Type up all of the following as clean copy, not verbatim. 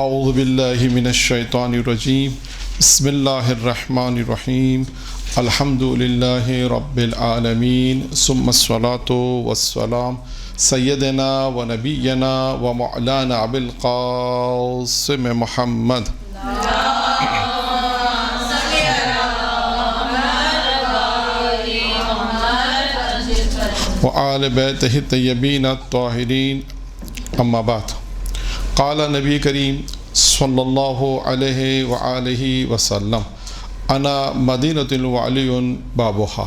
اعوذ باللہ من الشیطان الرجیم بسم اللہ الرحمن الرحیم الحمد للہ رب العالمین ثم الصلاۃ والسلام سیدنا و نبینا و مولانا ابی القاسم محمد وآل بیتہ الطیبین الطاہرین اما بعد قال نبی کریم صلی اللہ علیہ وآلہ وسلم انا مدینۃ وعلی بابھا.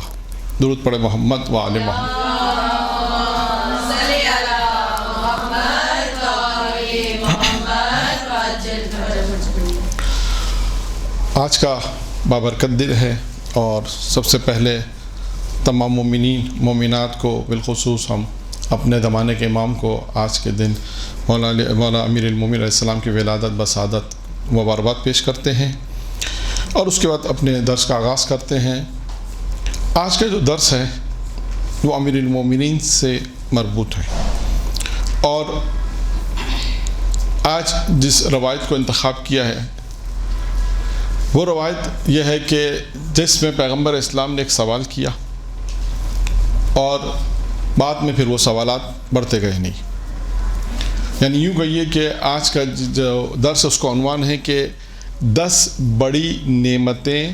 درود پڑھے محمد وآل محمد. آج کا بابرکت دن ہے اور سب سے پہلے تمام مومنین مومنات کو بالخصوص ہم اپنے زمانے کے امام کو آج کے دن مولا امیر المومنین علیہ السلام کی ولادت بسعادت مبارکباد پیش کرتے ہیں اور اس کے بعد اپنے درس کا آغاز کرتے ہیں. آج کا جو درس ہے وہ امیر المومنین سے مربوط ہے اور آج جس روایت کو انتخاب کیا ہے وہ روایت یہ ہے کہ جس میں پیغمبر اسلام نے ایک سوال کیا اور بعد میں پھر وہ سوالات بڑھتے گئے نہیں. یعنی یوں کہیے کہ آج کا جو درس اس کو عنوان ہے کہ 10 بڑی نعمتیں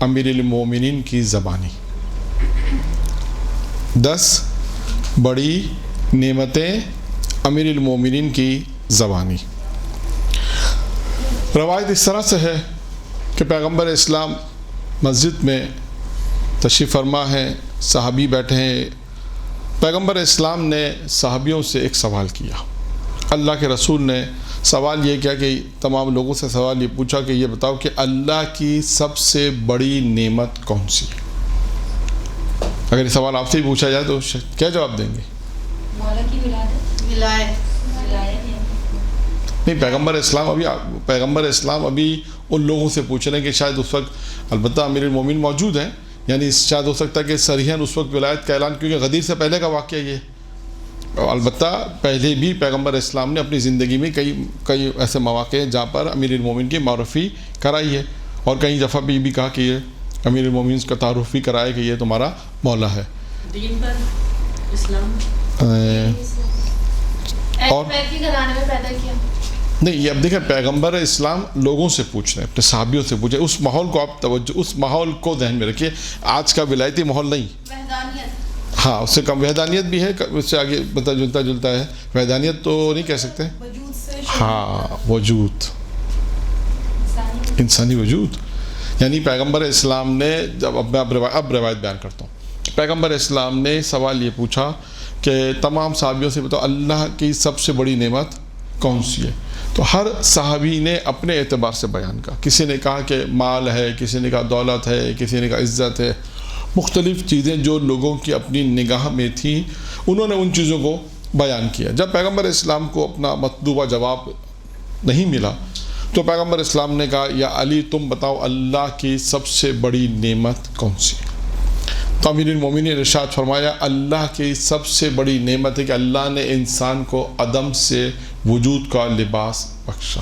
امیر المومنین کی زبانی. 10 بڑی نعمتیں امیر المومنین کی زبانی. روایت اس طرح سے ہے کہ پیغمبر اسلام مسجد میں تشریف فرما ہے، صحابی بیٹھے ہیں. پیغمبر اسلام نے صحابیوں سے ایک سوال کیا. اللہ کے رسول نے سوال یہ کیا کہ تمام لوگوں سے سوال یہ پوچھا کہ یہ بتاؤ کہ اللہ کی سب سے بڑی نعمت کون سی ہے؟ اگر یہ سوال آپ سے ہی پوچھا جائے تو کیا جواب دیں گے؟ مولا کی ولایت. نہیں، پیغمبر اسلام ابھی ان لوگوں سے پوچھ رہے ہیں کہ شاید اس وقت البتہ امیر المومنین موجود ہیں، یعنی شاید ہو سکتا ہے کہ صریحاً اس وقت ولایت کا اعلان، کیونکہ غدیر سے پہلے کا واقعہ یہ. البتہ پہلے بھی پیغمبر اسلام نے اپنی زندگی میں کئی ایسے مواقع ہیں جہاں پر امیر المومنین کی معرفی کرائی ہے اور کئی دفعہ بھی کہا کہ یہ امیر المومنین کا تعارف بھی کرایا کہ یہ تمہارا مولا ہے. دین پر اسلام اور گھرانے میں پیدا کیا. نہیں، یہ اب دیکھیں پیغمبر اسلام لوگوں سے پوچھ رہے ہیں، اپنے صحابیوں سے پوچھ رہے ہیں. اس ماحول کو آپ توجہ، اس ماحول کو ذہن میں رکھیے. آج کا ولایتی ماحول نہیں، ہاں اس سے کم وحدانیت بھی ہے، اس سے آگے ملتا جلتا ہے. وحدانیت تو نہیں کہہ سکتے، ہاں وجود، انسانی وجود. یعنی پیغمبر اسلام نے جب اب روایت بیان کرتا ہوں. پیغمبر اسلام نے سوال یہ پوچھا کہ تمام صحابیوں سے بتاؤ اللہ کی سب سے بڑی نعمت کون سی ہے؟ تو ہر صحابی نے اپنے اعتبار سے بیان کہا. کسی نے کہا کہ مال ہے، کسی نے کہا دولت ہے، کسی نے کہا عزت ہے. مختلف چیزیں جو لوگوں کی اپنی نگاہ میں تھیں انہوں نے ان چیزوں کو بیان کیا. جب پیغمبر اسلام کو اپنا مطلوبہ جواب نہیں ملا تو پیغمبر اسلام نے کہا یا علی تم بتاؤ اللہ کی سب سے بڑی نعمت کون سی ہے؟ تو امیر المومنین نے ارشاد فرمایا اللہ کی سب سے بڑی نعمت ہے کہ اللہ نے انسان کو عدم سے وجود کا لباس بخشا.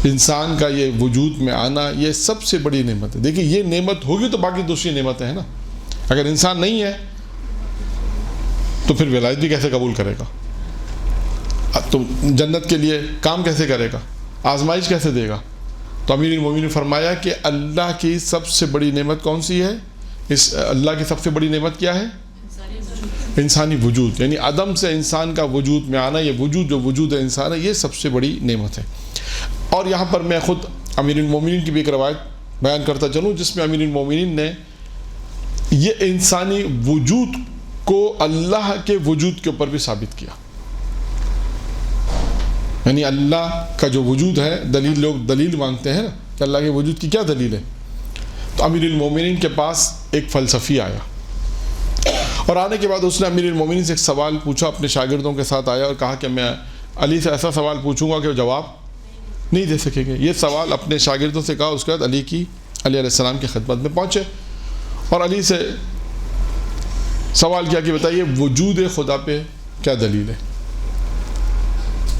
انسان کا یہ وجود میں آنا یہ سب سے بڑی نعمت ہے. دیکھیے یہ نعمت ہوگی تو باقی دوسری نعمتیں ہیں نا. اگر انسان نہیں ہے تو پھر ولایت بھی کیسے قبول کرے گا؟ تو جنت کے لیے کام کیسے کرے گا؟ آزمائش کیسے دے گا؟ تو امیر المومنین نے فرمایا کہ اللہ کی سب سے بڑی نعمت کون سی ہے؟ اس اللہ کی سب سے بڑی نعمت کیا ہے؟ انسانی وجود. یعنی عدم سے انسان کا وجود میں آنا، یہ وجود جو وجود انسان ہے یہ سب سے بڑی نعمت ہے. اور یہاں پر میں خود امیر المومنین کی بھی ایک روایت بیان کرتا چلوں جس میں امیر المومنین نے یہ انسانی وجود کو اللہ کے وجود کے اوپر بھی ثابت کیا. یعنی اللہ کا جو وجود ہے، لوگ دلیل مانگتے ہیں نا کہ اللہ کے وجود کی کیا دلیل ہے. تو امیر المومنین کے پاس ایک فلسفی آیا اور آنے کے بعد اس نے امیر المومنین سے ایک سوال پوچھا. اپنے شاگردوں کے ساتھ آیا اور کہا کہ میں علی سے ایسا سوال پوچھوں گا کہ وہ جواب نہیں دے سکیں گے. یہ سوال اپنے شاگردوں سے کہا. اس کے بعد علی علیہ السلام کی خدمت میں پہنچے اور علی سے سوال کیا کہ بتائیے وجود خدا پہ کیا دلیل ہے.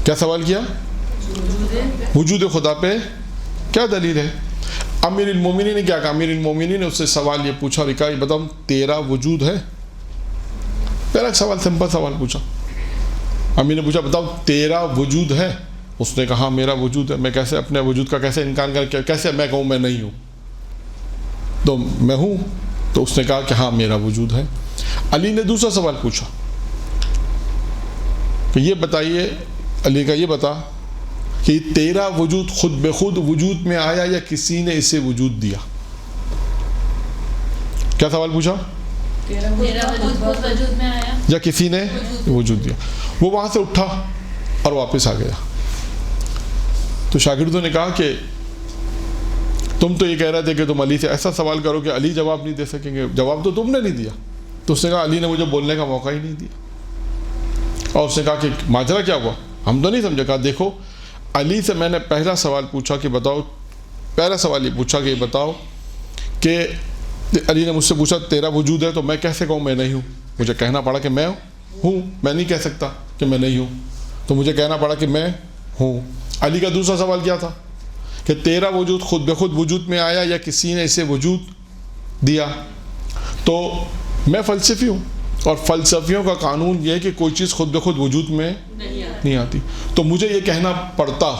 کیا سوال کیا؟ وجود خدا پہ کیا دلیل ہے؟ امیر المومنین نے کیا کہا؟ امیر المومنین نے اس سے سوال یہ پوچھا اور کہا یہ بتاؤ تیرا وجود ہے؟ پہلا سوال سمپل سوال پوچھا. امیر نے پوچھا بتاؤ تیرا وجود ہے؟ اس نے کہا میرا وجود ہے. میں کیسے اپنے وجود کا کیسے انکار کر، کیسے میں کہوں میں نہیں ہوں؟ تو میں ہوں. تو اس نے کہا کہ ہاں میرا وجود ہے. علی نے دوسرا سوال پوچھا کہ یہ بتائیے، علی کا یہ بتا کہ تیرا وجود خود بخود وجود میں آیا یا کسی نے اسے وجود دیا؟ کیا سوال پوچھا؟ وجود میں آیا یا کسی نے وجود دیا؟ وہ وہاں سے اٹھا اور واپس آ گیا. تو شاگردوں نے کہا کہ تم تو یہ کہہ رہے تھے کہ تم علی سے ایسا سوال کرو کہ علی جواب نہیں دے سکیں گے، جواب تو تم نے نہیں دیا. تو اس نے کہا علی نے مجھے بولنے کا موقع ہی نہیں دیا. اور اس نے کہا کہ ماجرا کیا ہوا؟ ہم تو نہیں سمجھے. کہا دیکھو علی سے میں نے پہلا سوال پوچھا کہ بتاؤ، پہلا سوال یہ پوچھا کہ یہ بتاؤ کہ علی نے مجھ سے پوچھا تیرا وجود ہے، تو میں کیسے کہوں میں نہیں ہوں؟ مجھے کہنا پڑا کہ میں ہوں. میں نہیں کہہ سکتا کہ میں نہیں ہوں، تو مجھے کہنا پڑا کہ میں ہوں. علی کا دوسرا سوال کیا تھا کہ تیرا وجود خود بخود وجود میں آیا یا کسی نے اسے وجود دیا؟ تو میں فلسفی ہوں اور فلسفیوں کا قانون یہ ہے کہ کوئی چیز خود بخود وجود میں نہیں آتی. تو مجھے یہ کہنا پڑتا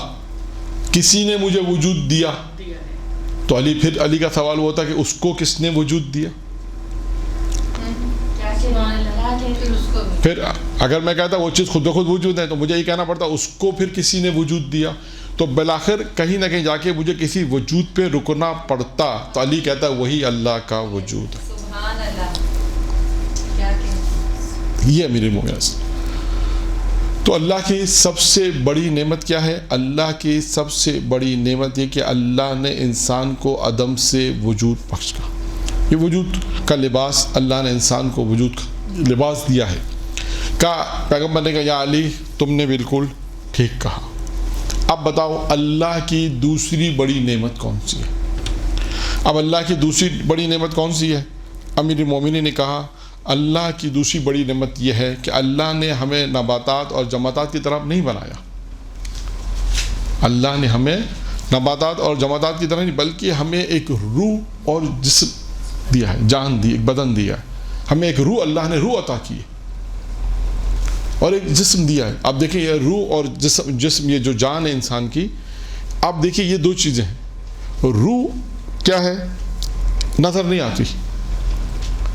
کسی نے مجھے وجود دیا. تو علی کا سوال وہ تھا کہ اس کو کس نے وجود دیا؟ پھر اگر میں کہتا وہ چیز خود بخود وجود ہے تو مجھے یہ کہنا پڑتا اس کو پھر کسی نے وجود دیا. تو بالآخر کہیں نہ کہیں جا کے مجھے کسی وجود پہ رکنا پڑتا. تو علی کہتا ہے وہی اللہ کا وجود ہے. یہ امیر المومنین. تو اللہ کی سب سے بڑی نعمت کیا ہے؟ اللہ کی سب سے بڑی نعمت یہ کہ اللہ نے انسان کو عدم سے وجود بخشا. یہ وجود کا لباس اللہ نے انسان کو وجود کا لباس دیا ہے. کہا پیغمبر نے کہا یا علی تم نے بالکل ٹھیک کہا. اب بتاؤ اللہ کی دوسری بڑی نعمت کون سی ہے؟ اب اللہ کی دوسری بڑی نعمت کون سی ہے؟ امیر المومنین نے کہا اللہ کی دوسری بڑی نعمت یہ ہے کہ اللہ نے ہمیں نباتات اور جمادات کی طرف نہیں بنایا. اللہ نے ہمیں نباتات اور جمادات کی طرح نہیں بلکہ ہمیں ایک روح اور جسم دیا ہے، جان دی، ایک بدن دیا ہے. ہمیں ایک روح، اللہ نے روح عطا کی ہے اور ایک جسم دیا ہے. آپ دیکھیں یہ روح اور جسم یہ جو جان ہے انسان کی، آپ دیکھیں یہ دو چیزیں ہیں. روح کیا ہے؟ نظر نہیں آتی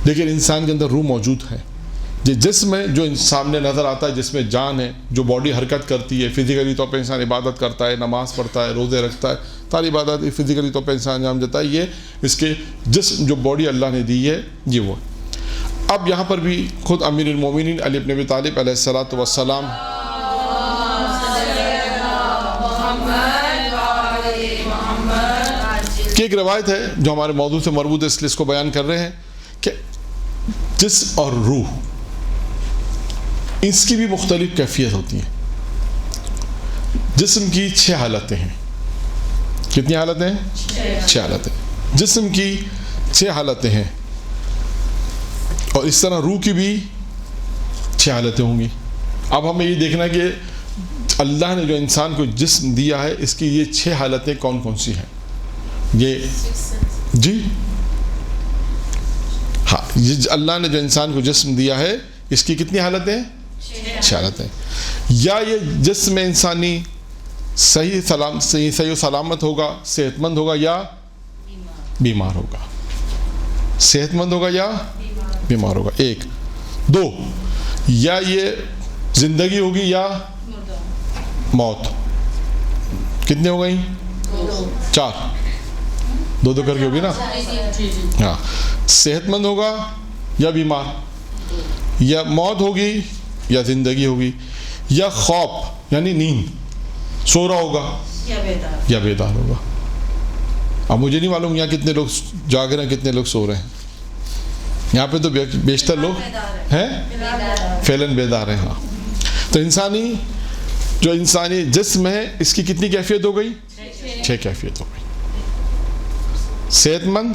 لیکن انسان کے اندر روح موجود ہے. یہ جسم ہے جو سامنے نظر آتا ہے، جس میں جان ہے، جو باڈی حرکت کرتی ہے. فزیکلی طور پہ انسان عبادت کرتا ہے، نماز پڑھتا ہے، روزے رکھتا ہے، ساری عبادت فزیکلی طور پہ انسان انجام دیتا ہے. یہ اس کے جسم جو باڈی اللہ نے دی ہے یہ وہ. اب یہاں پر بھی خود امیر المومنین علی بن ابی طالب علیہ الصلوۃ والسلام کی ایک روایت ہے جو ہمارے موضوع سے مربوط ہے، اس لیے اس کو بیان کر رہے ہیں کہ جسم اور روح اس کی بھی مختلف کیفیت ہوتی ہیں. جسم کی 6 حالتیں ہیں. کتنی حالتیں ہیں؟ 6 حالتیں. جسم کی 6 حالتیں ہیں اور اس طرح روح کی بھی 6 حالتیں ہوں گی. اب ہمیں یہ دیکھنا ہے کہ اللہ نے جو انسان کو جسم دیا ہے اس کی یہ 6 حالتیں کون کون سی ہیں. یہ جی ہاں، یہ اللہ نے جو انسان کو جسم دیا ہے اس کی کتنی حالتیں؟ 6 حالتیں. یا یہ جسم انسانی صحیح و سلامت ہوگا، صحت مند ہوگا یا بیمار ہوگا. صحت مند ہوگا یا بیمار ہوگا. 1 2 یا یہ زندگی ہوگی یا موت. کتنے ہو گئی؟ 4. 2 کر کے ہوگی نا. ہاں، صحت مند ہوگا یا بیمار، یا موت ہوگی یا زندگی ہوگی، یا خواب یعنی نیند، سو رہا ہوگا یا بیدار ہوگا. اب مجھے نہیں معلوم یہاں کتنے لوگ جاگ رہے ہیں، کتنے لوگ سو رہے ہیں. یہاں پہ تو بیشتر لوگ ہیں فعلاً بیدار ہیں. ہاں، تو جو انسانی جسم ہے اس کی کتنی کیفیت ہو گئی؟ 6 کیفیت ہو گئی. صحت مند،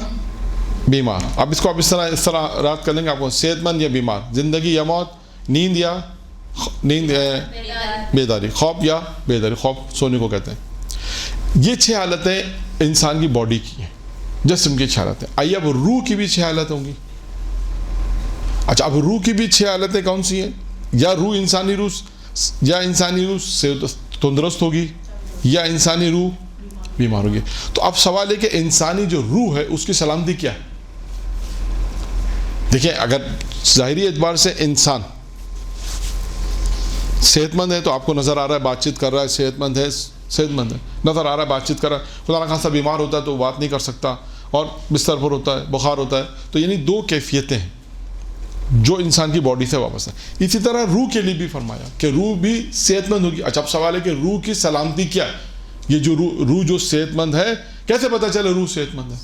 بیمار. اب اس کو آپ اس طرح رات کر لیں گے آپ کو. صحت مند یا بیمار، زندگی یا موت، نیند بیداری، خواب یا بیداری. خواب سونے کو کہتے ہیں. یہ 6 حالتیں انسان کی باڈی کی ہیں، جسم کی 6 حالتیں. آئیے اب روح کی بھی 6 حالتیں ہوں گی. اچھا اب روح کی بھی 6 حالتیں کون سی ہیں؟ یا انسانی روح سے تندرست ہوگی یا انسانی روح بیمار ہوگی. تو اب سوال ہے کہ انسانی جو روح ہے اس کی سلامتی کیا ہے؟ دیکھیں اگر ظاہری اعتبار سے انسان صحت مند ہے تو آپ کو نظر آ رہا ہے بات چیت کر رہا ہے، صحت مند ہے نظر آ رہا ہے بات چیت کر رہا ہے. خدا نہ خاصا بیمار ہوتا ہے تو بات نہیں کر سکتا اور بستر پر ہوتا ہے، بخار ہوتا ہے. تو یعنی 2 کیفیتیں ہیں جو انسان کی باڈی سے واپس ہے. اسی طرح روح کے لیے بھی فرمایا کہ روح بھی صحت مند ہوگی. اچھا اب سوال ہے کہ روح کی سلامتی کیا ہے؟ یہ جو روح جو صحت مند ہے، کیسے پتہ چلے روح صحت مند ہے؟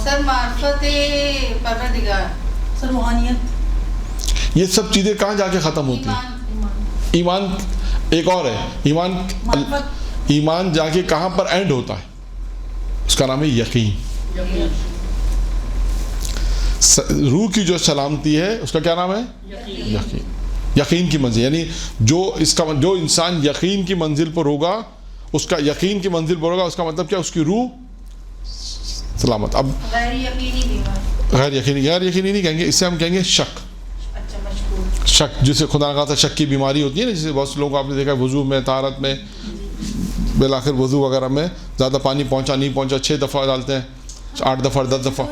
سر معرفت پروردگار، سر روحانیت، یہ سب چیزیں کہاں جا کے ختم ہوتی ہیں؟ ایمان ایک اور ہے، ایمان جا کے کہاں پر اینڈ ہوتا ہے؟ اس کا نام ہے یقین. روح کی جو سلامتی ہے اس کا کیا نام ہے؟ یقین کی منزل. یعنی جو انسان یقین کی منزل پر ہوگا، اس کا یقین کی منزل پر ہوگا، اس کا مطلب کیا؟ اس کی روح سلامت. اب غیر یقینی نہیں کہیں گے، اس سے ہم کہیں گے شک. شک جسے خدا نہ خاصا شک کی بیماری ہوتی ہے نا، جسے بہت سے لوگوں کو آپ نے دیکھا وضو میں، طہارت میں، بالآخر وضو وغیرہ میں زیادہ پانی پہنچا نہیں پہنچا 6 دفعہ ڈالتے ہیں، 8 دفعہ 10 دفعہ.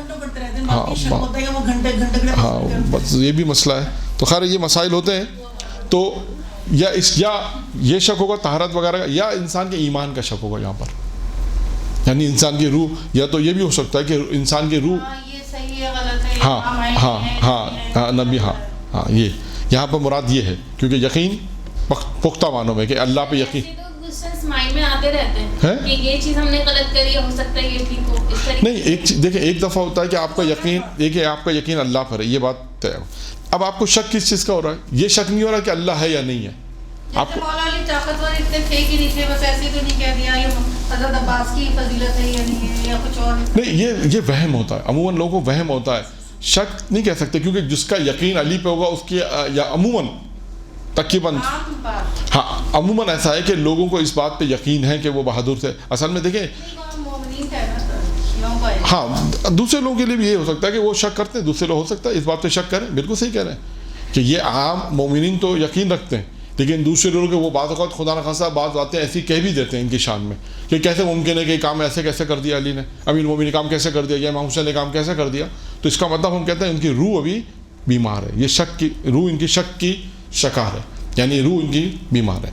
ہاں بس یہ بھی مسئلہ ہے. تو خیر یہ مسائل ہوتے ہیں. تو یا یہ شک ہوگا طہارت وغیرہ کا، یا انسان کے ایمان کا شک ہوگا یہاں پر. یعنی انسان کی روح، یا تو یہ بھی ہو سکتا ہے کہ انسان کی روح ہاں نبی یہ یہاں پر مراد یہ ہے، کیونکہ یقین پختہ معنوں میں کہ اللہ پہ یقین مائنڈ میں آتے رہتے ہیں کہ یہ چیز ہم نے غلط کری ہے، ہو سکتا ہے یہ ٹھیک ہو. نہیں دیکھیں ایک دفعہ ہوتا ہے کہ آپ کا یقین اللہ پر ہے، یہ بات طے ہے. اب آپ کو شک کس چیز کا ہو رہا ہے؟ یہ شک نہیں ہو رہا کہ اللہ ہے یا نہیں ہے. آپ کو مولا علی طاقتور اتنے تھے کہ نہیں تھے، بس ایسے تو نہیں کہہ دیا یہ حضرت عباس کی فضیلت ہے یا نہیں ہے، یا کچھ اور نہیں. یہ وہم ہوتا ہے، عموماً لوگوں کو وہم ہوتا ہے. شک نہیں کہہ سکتے کیونکہ جس کا یقین علی پہ ہوگا اس کی یا عموماً تقریباً عموماً ایسا ہے کہ لوگوں کو اس بات پہ یقین ہے کہ وہ بہادر تھے. اصل میں دیکھیں ہاں دوسرے لوگوں کے لیے بھی یہ ہو سکتا ہے کہ وہ شک کرتے ہیں، دوسرے لوگ ہو سکتا ہے اس بات پہ شک کریں. بالکل صحیح کہہ رہے ہیں کہ یہ عام مومنین تو یقین رکھتے ہیں، لیکن دوسرے لوگوں کے وہ بعض اوقات خدا نخواستہ بعض باتیں ایسی کہہ بھی دیتے ہیں ان کی شان میں کہ کیسے ممکن ہے کہ کام ایسے کیسے کر دیا علی نے، امیر المومنین نے کام کیسے کر دیا، یا امام حسین نے کام کیسے کر دیا. تو اس کا مطلب ہم کہتے ہیں ان کی روح ابھی بیمار ہے. یہ شک کی روح ان کی شک کی شکار ہے، یعنی روح ان کی بیمار ہے.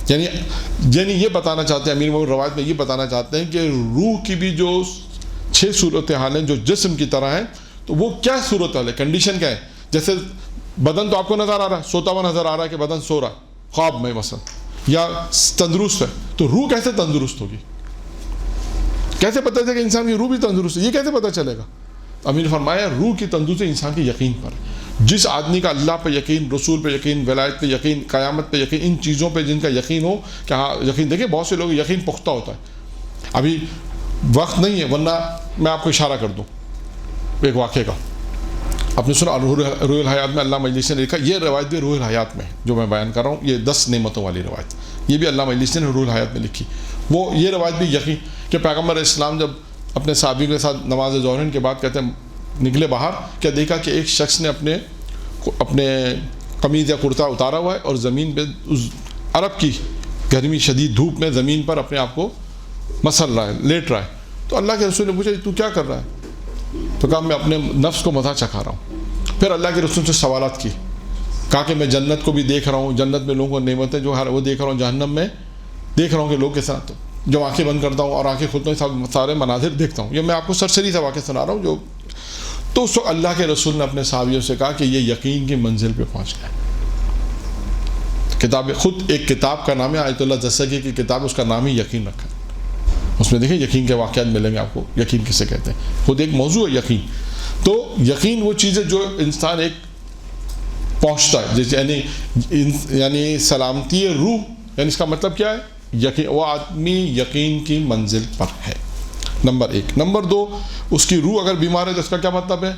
یعنی یہ بتانا چاہتے ہیں امیر المومنین روایت میں یہ بتانا چاہتے ہیں کہ روح کی بھی جو 6 صورتحال ہیں جو جسم کی طرح ہیں، تو وہ کیا صورتحال ہے، کنڈیشن کیا ہے؟ جیسے بدن تو آپ کو نظر آ رہا ہے، سوتا ہوا نظر آ رہا ہے کہ بدن سو رہا ہے خواب میں مثلا، یا تندرست ہے. تو روح کیسے تندرست ہوگی؟ کیسے پتہ چلے کہ انسان کی روح بھی تندرست ہے؟ یہ کیسے پتہ چلے گا؟ امیر نے فرمایا روح کی تندرستی انسان کے یقین پر ہے. جس آدمی کا اللہ پہ یقین، رسول پہ یقین، ولایت پہ یقین، قیامت پہ یقین، ان چیزوں پہ جن کا یقین ہو کہ ہاں یقین. دیکھیں بہت سے لوگ یقین پختہ ہوتا ہے. ابھی وقت نہیں ہے ورنہ میں آپ کو اشارہ کر دوں ایک واقعے کا. آپ نے سنا روح الحیات میں اللہ مجلسی نے لکھا، یہ روایت بھی روح الحیات میں جو میں بیان کر رہا ہوں، یہ 10 نعمتوں والی روایت، یہ بھی اللہ مجلسی نے روح الحیات میں لکھی. وہ یہ روایت بھی یقین کہ پیغمبر اسلام جب اپنے صحابیوں کے ساتھ نماز ظہر کے بعد کہتے ہیں نکلے باہر، کیا دیکھا کہ ایک شخص نے اپنے قمیض یا کرتا اتارا ہوا ہے اور زمین پہ اس عرب کی گرمی شدید دھوپ میں زمین پر اپنے آپ کو مسل رہا ہے، لیٹ رہا ہے. تو اللہ کے رسول نے پوچھا تو کیا کر رہا ہے؟ تو کہا میں اپنے نفس کو مزہ چکھا رہا ہوں. پھر اللہ کے رسول سے سوالات کی، کہا کہ میں جنت کو بھی دیکھ رہا ہوں، جنت میں لوگوں کو نعمتیں جو وہ دیکھ رہا ہوں، جہنم میں دیکھ رہا ہوں کہ لوگ کے ساتھ جب آنکھیں بند کرتا ہوں اور آنکھیں کھولتا ہوں سارے مناظر دیکھتا ہوں. یہ میں آپ کو سرسری سے واقعہ سنا رہا ہوں جو. تو اس وقت اللہ کے رسول نے اپنے صحابیوں سے کہا کہ یہ یقین کی منزل پہ پہنچ گئے. کتاب خود ایک کتاب کا نام ہے آیت اللہ دستگیر کی کتاب، اس کا نام ہی یقین رکھا ہے. اس میں دیکھیں یقین کے واقعات ملیں گے آپ کو. یقین کسے کہتے ہیں؟ خود ایک موضوع ہے یقین. تو یقین وہ چیز ہے جو انسان ایک پہنچتا ہے، جیسے یعنی سلامتی روح، یعنی اس کا مطلب کیا ہے؟ یقین. وہ آدمی یقین کی منزل پر ہے، نمبر 1. نمبر 2، اس کی روح اگر بیمار ہے تو اس کا کیا مطلب ہے؟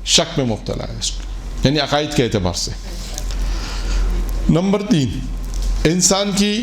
شک میں مبتلا ہے، یعنی عقائد کے اعتبار سے. نمبر 3، انسان کی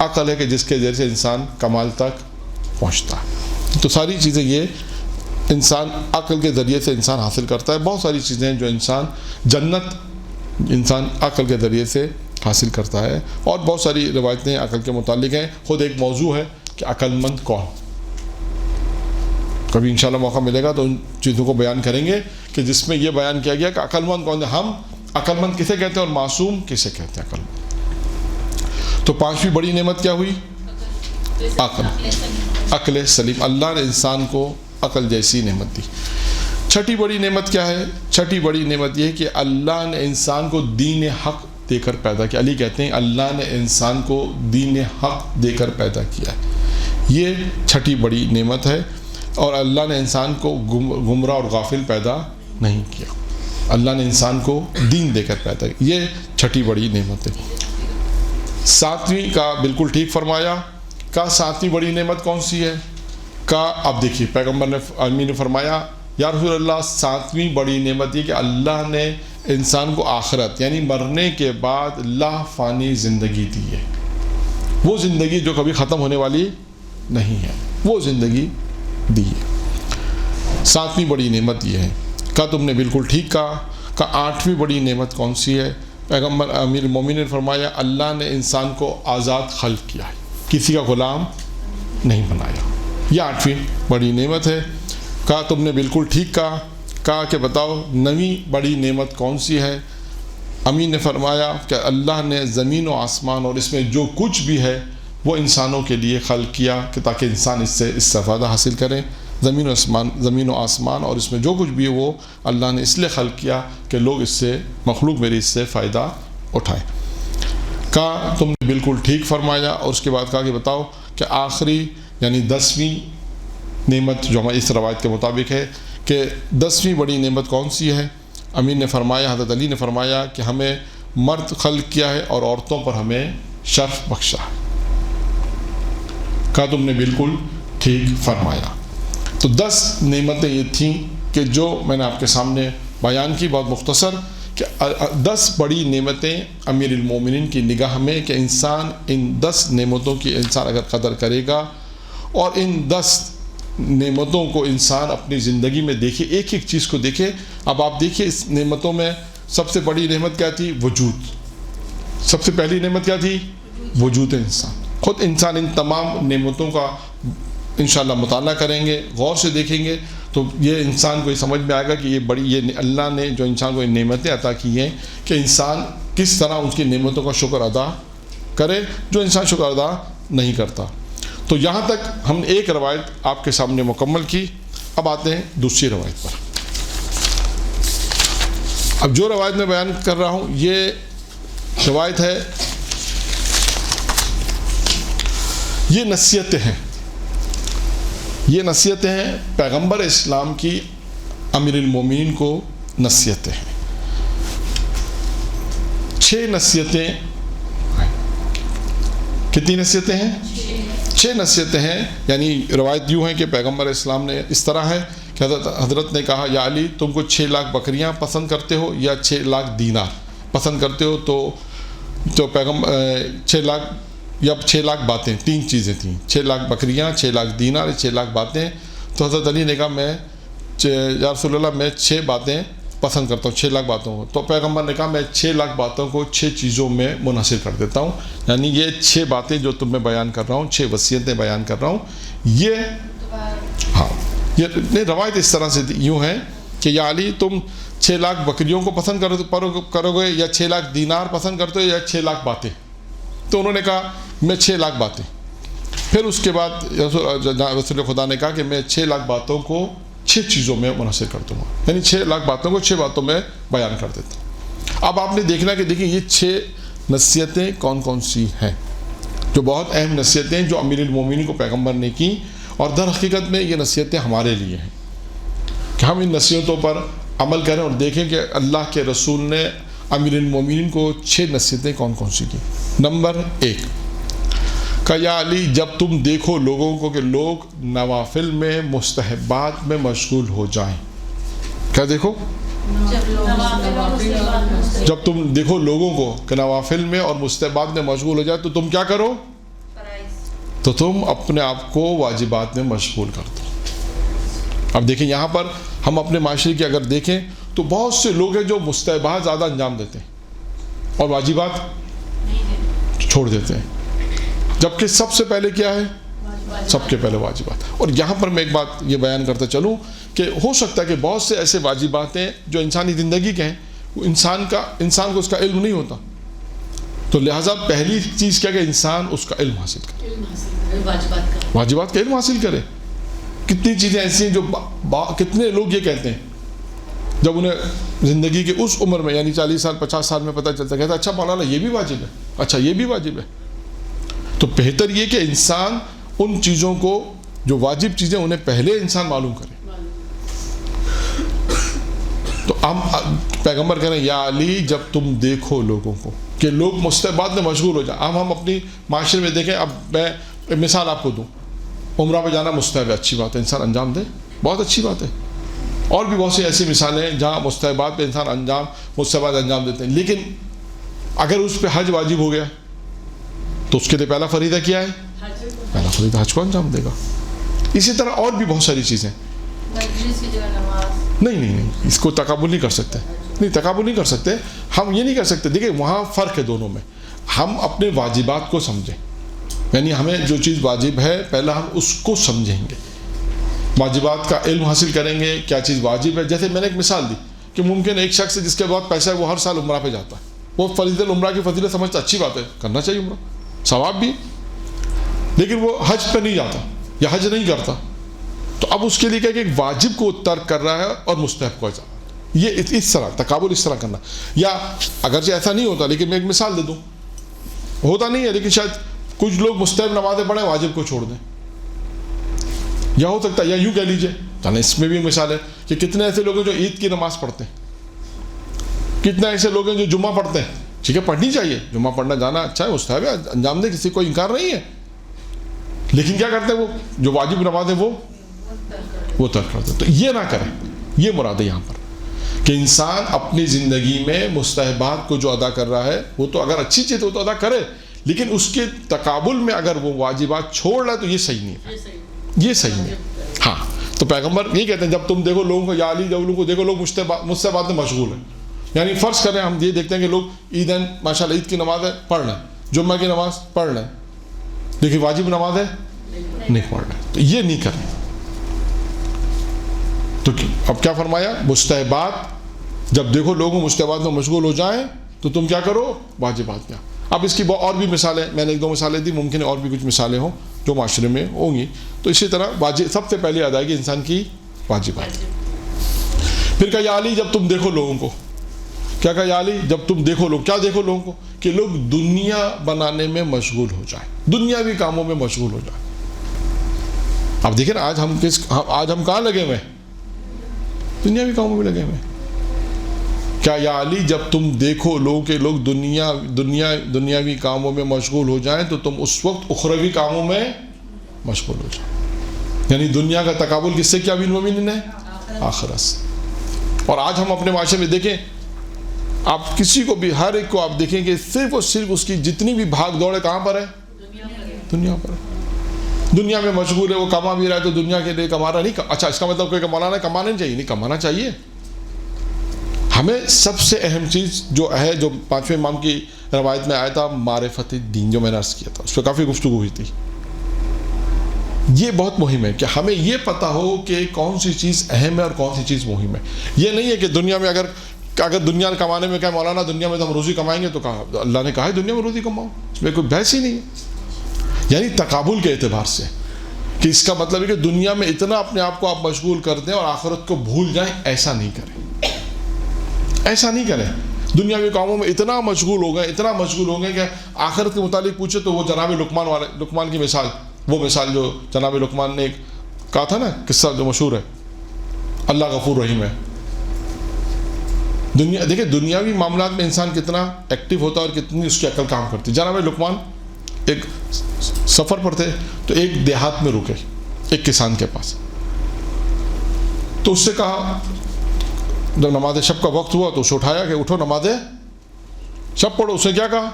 عقل ہے کہ جس کے ذریعے سے انسان کمال تک پہنچتا ہے. تو ساری چیزیں یہ انسان عقل کے ذریعے سے انسان حاصل کرتا ہے. بہت ساری چیزیں جو جنت انسان عقل کے ذریعے سے حاصل کرتا ہے. اور بہت ساری روایتیں عقل کے متعلق ہیں. خود ایک موضوع ہے کہ عقل مند کون. کبھی انشاءاللہ موقع ملے گا تو ان چیزوں کو بیان کریں گے کہ جس میں یہ بیان کیا گیا کہ عقل مند کون ہے. ہم عقل مند کسے کہتے ہیں اور معصوم کسے کہتے ہیں عقل مند. تو پانچویں بڑی نعمت کیا ہوئی؟ عقل سلیم. اللہ نے انسان کو عقل جیسی نعمت دی. چھٹی بڑی نعمت کیا ہے؟ چھٹی بڑی نعمت یہ ہے کہ اللہ نے انسان کو دین حق دے کر پیدا کیا. علی کہتے ہیں اللہ نے انسان کو دین حق دے کر پیدا کیا ہے. یہ چھٹی بڑی نعمت ہے. اور اللہ نے انسان کو گمراہ اور غافل پیدا نہیں کیا. اللہ نے انسان کو دین دے کر پیدا کیا. یہ چھٹی بڑی نعمت ہے. ساتویں کا بالکل ٹھیک فرمایا. کا ساتویں بڑی نعمت کون سی ہے؟ کا اب دیکھیے پیغمبر نے امین نے فرمایا یا رسول اللہ ساتویں بڑی نعمت یہ کہ اللہ نے انسان کو آخرت یعنی مرنے کے بعد لا فانی زندگی دی ہے. وہ زندگی جو کبھی ختم ہونے والی نہیں ہے, وہ زندگی دی ہے. ساتویں بڑی نعمت یہ ہے. کا تم نے بالکل ٹھیک کہا. کا آٹھویں بڑی نعمت کون سی ہے؟ پیغمبر امیر المومنین نے فرمایا اللہ نے انسان کو آزاد خلق کیا ہے, کسی کا غلام نہیں بنایا. یہ آٹھویں بڑی نعمت ہے. کہا تم نے بالکل ٹھیک کہا. کہا کہ بتاؤ نویں بڑی نعمت کون سی ہے؟ امین نے فرمایا کہ اللہ نے زمین و آسمان اور اس میں جو کچھ بھی ہے وہ انسانوں کے لیے خلق کیا کہ تاکہ انسان اس سے استفادہ حاصل کریں. زمین و آسمان اور اس میں جو کچھ بھی ہے وہ اللہ نے اس لیے خلق کیا کہ لوگ اس سے مخلوق میری اس سے فائدہ اٹھائیں. کہا تم نے بالکل ٹھیک فرمایا. اور اس کے بعد کہا کہ بتاؤ کہ آخری یعنی 10ویں نعمت جو ہماری اس روایت کے مطابق ہے کہ 10ویں بڑی نعمت کون سی ہے؟ امین نے فرمایا حضرت علی نے فرمایا کہ ہمیں مرد خلق کیا ہے اور عورتوں پر ہمیں شرف بخشا ہے. کہا تم نے بالکل ٹھیک فرمایا. تو 10 نعمتیں یہ تھیں کہ جو میں نے آپ کے سامنے بیان کی بہت مختصر کہ 10 بڑی نعمتیں امیر المومنین کی نگاہ میں کہ انسان ان 10 نعمتوں کی انسان اگر قدر کرے گا اور ان 10 نعمتوں کو انسان اپنی زندگی میں دیکھے, ایک ایک چیز کو دیکھے. اب آپ دیکھیے اس نعمتوں میں سب سے بڑی نعمت کیا تھی؟ وجود. سب سے پہلی نعمت کیا تھی؟ وجود انسان. خود انسان ان تمام نعمتوں کا انشاءاللہ مطالعہ کریں گے, غور سے دیکھیں گے تو یہ انسان کو یہ سمجھ میں آئے گا کہ یہ اللہ نے جو انسان کو نعمتیں عطا کی ہیں کہ انسان کس طرح ان کی نعمتوں کا شکر ادا کرے, جو انسان شکر ادا نہیں کرتا. تو یہاں تک ہم نے ایک روایت آپ کے سامنے مکمل کی. اب آتے ہیں دوسری روایت پر. اب جو روایت میں بیان کر رہا ہوں یہ روایت ہے, یہ نصیحتیں ہیں. یہ نصیحتیں ہیں پیغمبر اسلام کی امیر المومنین کو نصیحتیں ہیں. 6 نصیحتیں. کتنی نصیحتیں ہیں؟ 6 نصیحتیں ہیں. یعنی روایت یوں ہے کہ پیغمبر اسلام نے اس طرح ہے کہ حضرت نے کہا یا علی تم کو 6 لاکھ بکریاں پسند کرتے ہو یا 6 لاکھ دینار پسند کرتے ہو؟ تو پیغمبر 6 لاکھ یا 6 لاکھ باتیں, 3 چیزیں تھیں, 6 لاکھ بکریاں, 6 لاکھ دینار, 6 لاکھ باتیں. تو حضرت علی نے کہا یا رسول اللہ میں 6 باتیں پسند کرتا ہوں, 6 لاکھ باتوں کو. تو پیغمبر نے کہا میں 6 لاکھ باتوں کو 6 چیزوں میں منحصر کر دیتا ہوں. یعنی یہ 6 باتیں جو تم میں بیان کر رہا ہوں, 6 وصیتیں بیان کر رہا ہوں, یہ ہاں یہ روایت اس طرح سے یوں ہے کہ یا علی تم 6 لاکھ بکریوں کو پسند کرو گے یا 6 لاکھ دینار پسند کرتے ہو یا 6 لاکھ باتیں؟ تو انہوں نے کہا میں 6 لاکھ باتیں. پھر اس کے بعد رسول خدا نے کہا کہ میں 6 لاکھ باتوں کو 6 چیزوں میں منحصر کر دوں گا. یعنی 6 لاکھ باتوں کو 6 باتوں میں بیان کر دیتا ہوں. اب آپ نے دیکھنا کہ دیکھیں یہ 6 نصیحتیں کون کون سی ہیں جو بہت اہم نصیحتیں جو امیر المومنین کو پیغمبر نے کی. اور در حقیقت میں یہ نصیحتیں ہمارے لیے ہیں کہ ہم ان نصیحتوں پر عمل کریں اور دیکھیں کہ اللہ کے رسول نے امیر المومنین کو 6 نصیحتیں کون کون سی کی. نمبر 1 کہ یا علی جب تم دیکھو لوگوں کو کہ لوگ نوافل میں مستحبات میں مشغول ہو جائیں. کیا دیکھو؟ جب تم دیکھو لوگوں کو کہ نوافل میں اور مستحبات میں مشغول ہو جائے تو تم کیا کرو؟ تو تم اپنے آپ کو واجبات میں مشغول کر دو. اب دیکھیں یہاں پر ہم اپنے معاشرے کی اگر دیکھیں تو بہت سے لوگ ہیں جو مستحبات زیادہ انجام دیتے ہیں اور واجبات چھوڑ دیتے ہیں، جبکہ سب سے پہلے کیا ہے؟ سب کے پہلے واجبات. اور یہاں پر میں ایک بات یہ بیان کرتا چلوں کہ ہو سکتا ہے کہ بہت سے ایسے واجبات ہیں جو انسانی زندگی کے ہیں، وہ انسان کو اس کا علم نہیں ہوتا، تو لہٰذا پہلی چیز کیا کہ انسان اس کا علم حاصل کرے، واجبات کا علم حاصل کرے. کتنی چیزیں ایسی ہیں جو کتنے لوگ یہ کہتے ہیں جب انہیں زندگی کے اس عمر میں یعنی 40 سال 50 سال میں پتہ چلتا کہتا اچھا مولانا یہ بھی واجب ہے، اچھا یہ بھی واجب ہے. تو بہتر یہ کہ انسان ان چیزوں کو جو واجب چیزیں انہیں پہلے انسان معلوم کرے. تو ہم پیغمبر کہہ رہے ہیں یا علی جب تم دیکھو لوگوں کو کہ لوگ مستحبات میں مشغول ہو جائیں. ہم اپنی معاشرے میں دیکھیں، اب میں مثال آپ کو دوں، عمرہ پہ جانا مستحب ہے، اچھی بات ہے، انسان انجام دے، بہت اچھی بات ہے. اور بھی بہت سی ایسی مثالیں ہیں جہاں مستحبات پہ انسان مستحبات انجام دیتے ہیں. لیکن اگر اس پہ حج واجب ہو گیا تو اس کے لیے پہلا فریضہ کیا ہے؟ پہلا فریضہ حج کو انجام دے گا. اسی طرح اور بھی بہت ساری چیزیں. نہیں اس کو تقابل نہیں کر سکتے، تقابل نہیں کر سکتے. ہم یہ نہیں کر سکتے. دیکھیں وہاں فرق ہے دونوں میں. ہم اپنے واجبات کو سمجھیں، یعنی ہمیں جو چیز واجب ہے پہلا ہم اس کو سمجھیں گے، واجبات کا علم حاصل کریں گے کیا چیز واجب ہے. جیسے میں نے ایک مثال دی کہ ممکن ایک شخص جس کے بعد پیسہ ہے وہ ہر سال عمرہ پہ جاتا ہے، وہ فضیلت عمرہ کی فضیلت سمجھتا، اچھی بات ہے، کرنا چاہیے عمرہ، ثواب بھی، لیکن وہ حج پہ نہیں جاتا یا حج نہیں کرتا. تو اب اس کے لیے کیا کہ ایک واجب کو ترک کر رہا ہے اور مستحب کو جانا. یہ اس طرح تقابل اس طرح کرنا. یا اگرچہ ایسا نہیں ہوتا لیکن میں ایک مثال دے دوں، ہوتا نہیں ہے لیکن شاید کچھ لوگ مستحب نمازیں پڑھیں واجب کو چھوڑ دیں، یا ہو سکتا ہے، یا یوں کہہ لیجیے چلیں اس میں بھی مثال ہے کہ کتنے ایسے لوگ ہیں جو عید کی نماز پڑھتے ہیں، کتنے ایسے لوگ ہیں جو جمعہ پڑھتے ہیں. ٹھیک ہے پڑھنی چاہیے، جمعہ پڑھنا جانا اچھا ہے، مستحب ہے، انجام دے، کسی کو انکار نہیں ہے. لیکن کیا کرتے ہیں وہ جو واجب نماز ہے وہ ترک کرتے ہیں. تو یہ نہ کریں، یہ مراد ہے یہاں پر کہ انسان اپنی زندگی میں مستحبات کو جو ادا کر رہا ہے وہ تو اگر اچھی چیز ہے تو ادا کرے، لیکن اس کے تقابل میں اگر وہ واجبات چھوڑ رہا ہے تو یہ صحیح نہیں ہے، یہ صحیح نہیں ہے. ہاں تو پیغمبر یہ کہتے ہیں جب تم دیکھو لوگوں کو یا علی جب لوگوں کو دیکھو لوگ مستحبات میں مشغول ہیں. یعنی فرض کریں ہم یہ دیکھتے ہیں کہ لوگ عیدین ماشاء اللہ عید کی نماز ہے پڑھ رہے ہیں، جمعہ کی نماز پڑھ رہے ہیں، لیکن واجب نماز ہے نہیں پڑھ رہے، تو یہ نہیں کریں. تو اب کیا فرمایا؟ مستحبات جب دیکھو لوگوں مستحبات میں مشغول ہو جائیں تو تم کیا کرو؟ واجبات میں. اب اس کی اور بھی مثالیں، میں نے ایک دو مثالیں دی، ممکن ہے اور بھی کچھ مثالیں ہوں جو معاشرے میں ہوں گی. تو اسی طرح سب سے پہلے ادائیگی انسان کی واجبات. پھر کہا یا علی جب تم دیکھو لوگوں کو، کیا کہا یا علی جب تم دیکھو لوگ، کیا دیکھو لوگوں کو؟ کہ لوگ دنیا بنانے میں مشغول ہو جائیں، دنیاوی کاموں میں مشغول ہو جائیں. اب دیکھیں نا آج ہم کہاں لگے ہوئے؟ دنیاوی کاموں میں لگے ہوئے. کیا یا علی جب تم دیکھو لوگوں کے لوگ دنیاوی کاموں میں مشغول ہو جائیں تو تم اس وقت اخروی کاموں میں مشغول ہو جائیں. یعنی دنیا کا تقابل کس سے کیا بین ہے؟ آخرت سے. اور آج ہم اپنے معاشرے میں دیکھیں، آپ کسی کو بھی ہر ایک کو آپ دیکھیں کہ صرف اور صرف اس کی جتنی بھی بھاگ دوڑ ہے کہاں پر ہے؟ دنیا پر ہے. دنیا میں مشغول ہے، وہ کما بھی رہا ہے تو دنیا کے لیے کما رہا نہیں. اچھا اس کا مطلب کہ مولانا کمانا نہیں چاہیے؟ نہیں کمانا چاہیے. ہمیں سب سے اہم چیز جو ہے، جو پانچویں امام کی روایت میں آیا تھا، معرفت دین، جو میں نے عرض کیا تھا، اس پہ کافی گفتگو ہوئی تھی. یہ بہت مہم ہے کہ ہمیں یہ پتہ ہو کہ کون سی چیز اہم ہے اور کون سی چیز مہم ہے. یہ نہیں ہے کہ دنیا میں اگر دنیا کمانے میں کہا مولانا دنیا میں تو ہم روزی کمائیں گے، تو کہا اللہ نے کہا ہے دنیا میں روزی کماؤ، اس میں کوئی بحث ہی نہیں ہے. یعنی تقابل کے اعتبار سے کہ اس کا مطلب ہے کہ دنیا میں اتنا اپنے آپ کو آپ مشغول کر دیں اور آخرت کو بھول جائیں، ایسا نہیں کریں، ایسا نہیں کریں. دنیاوی کاموں میں اتنا مشغول ہو گئے کہ آخرت کے متعلق پوچھے تو وہ جناب لقمان کی مثال، وہ مثال جو جناب لقمان نے کہا تھا نا، قصہ جو مشہور ہے، اللہ غفور رحیم ہے. دیکھیں دنیاوی معاملات میں انسان کتنا ایکٹیو ہوتا ہے اور کتنی اس کی عقل کام کرتی. جناب لقمان ایک سفر پر تھے تو ایک دیہات میں رکے ایک کسان کے پاس. تو اس سے کہا، جب نماز شب کا وقت ہوا تو اسے اٹھایا کہ اٹھو نماز شب پڑھو. اس نے کیا کہا؟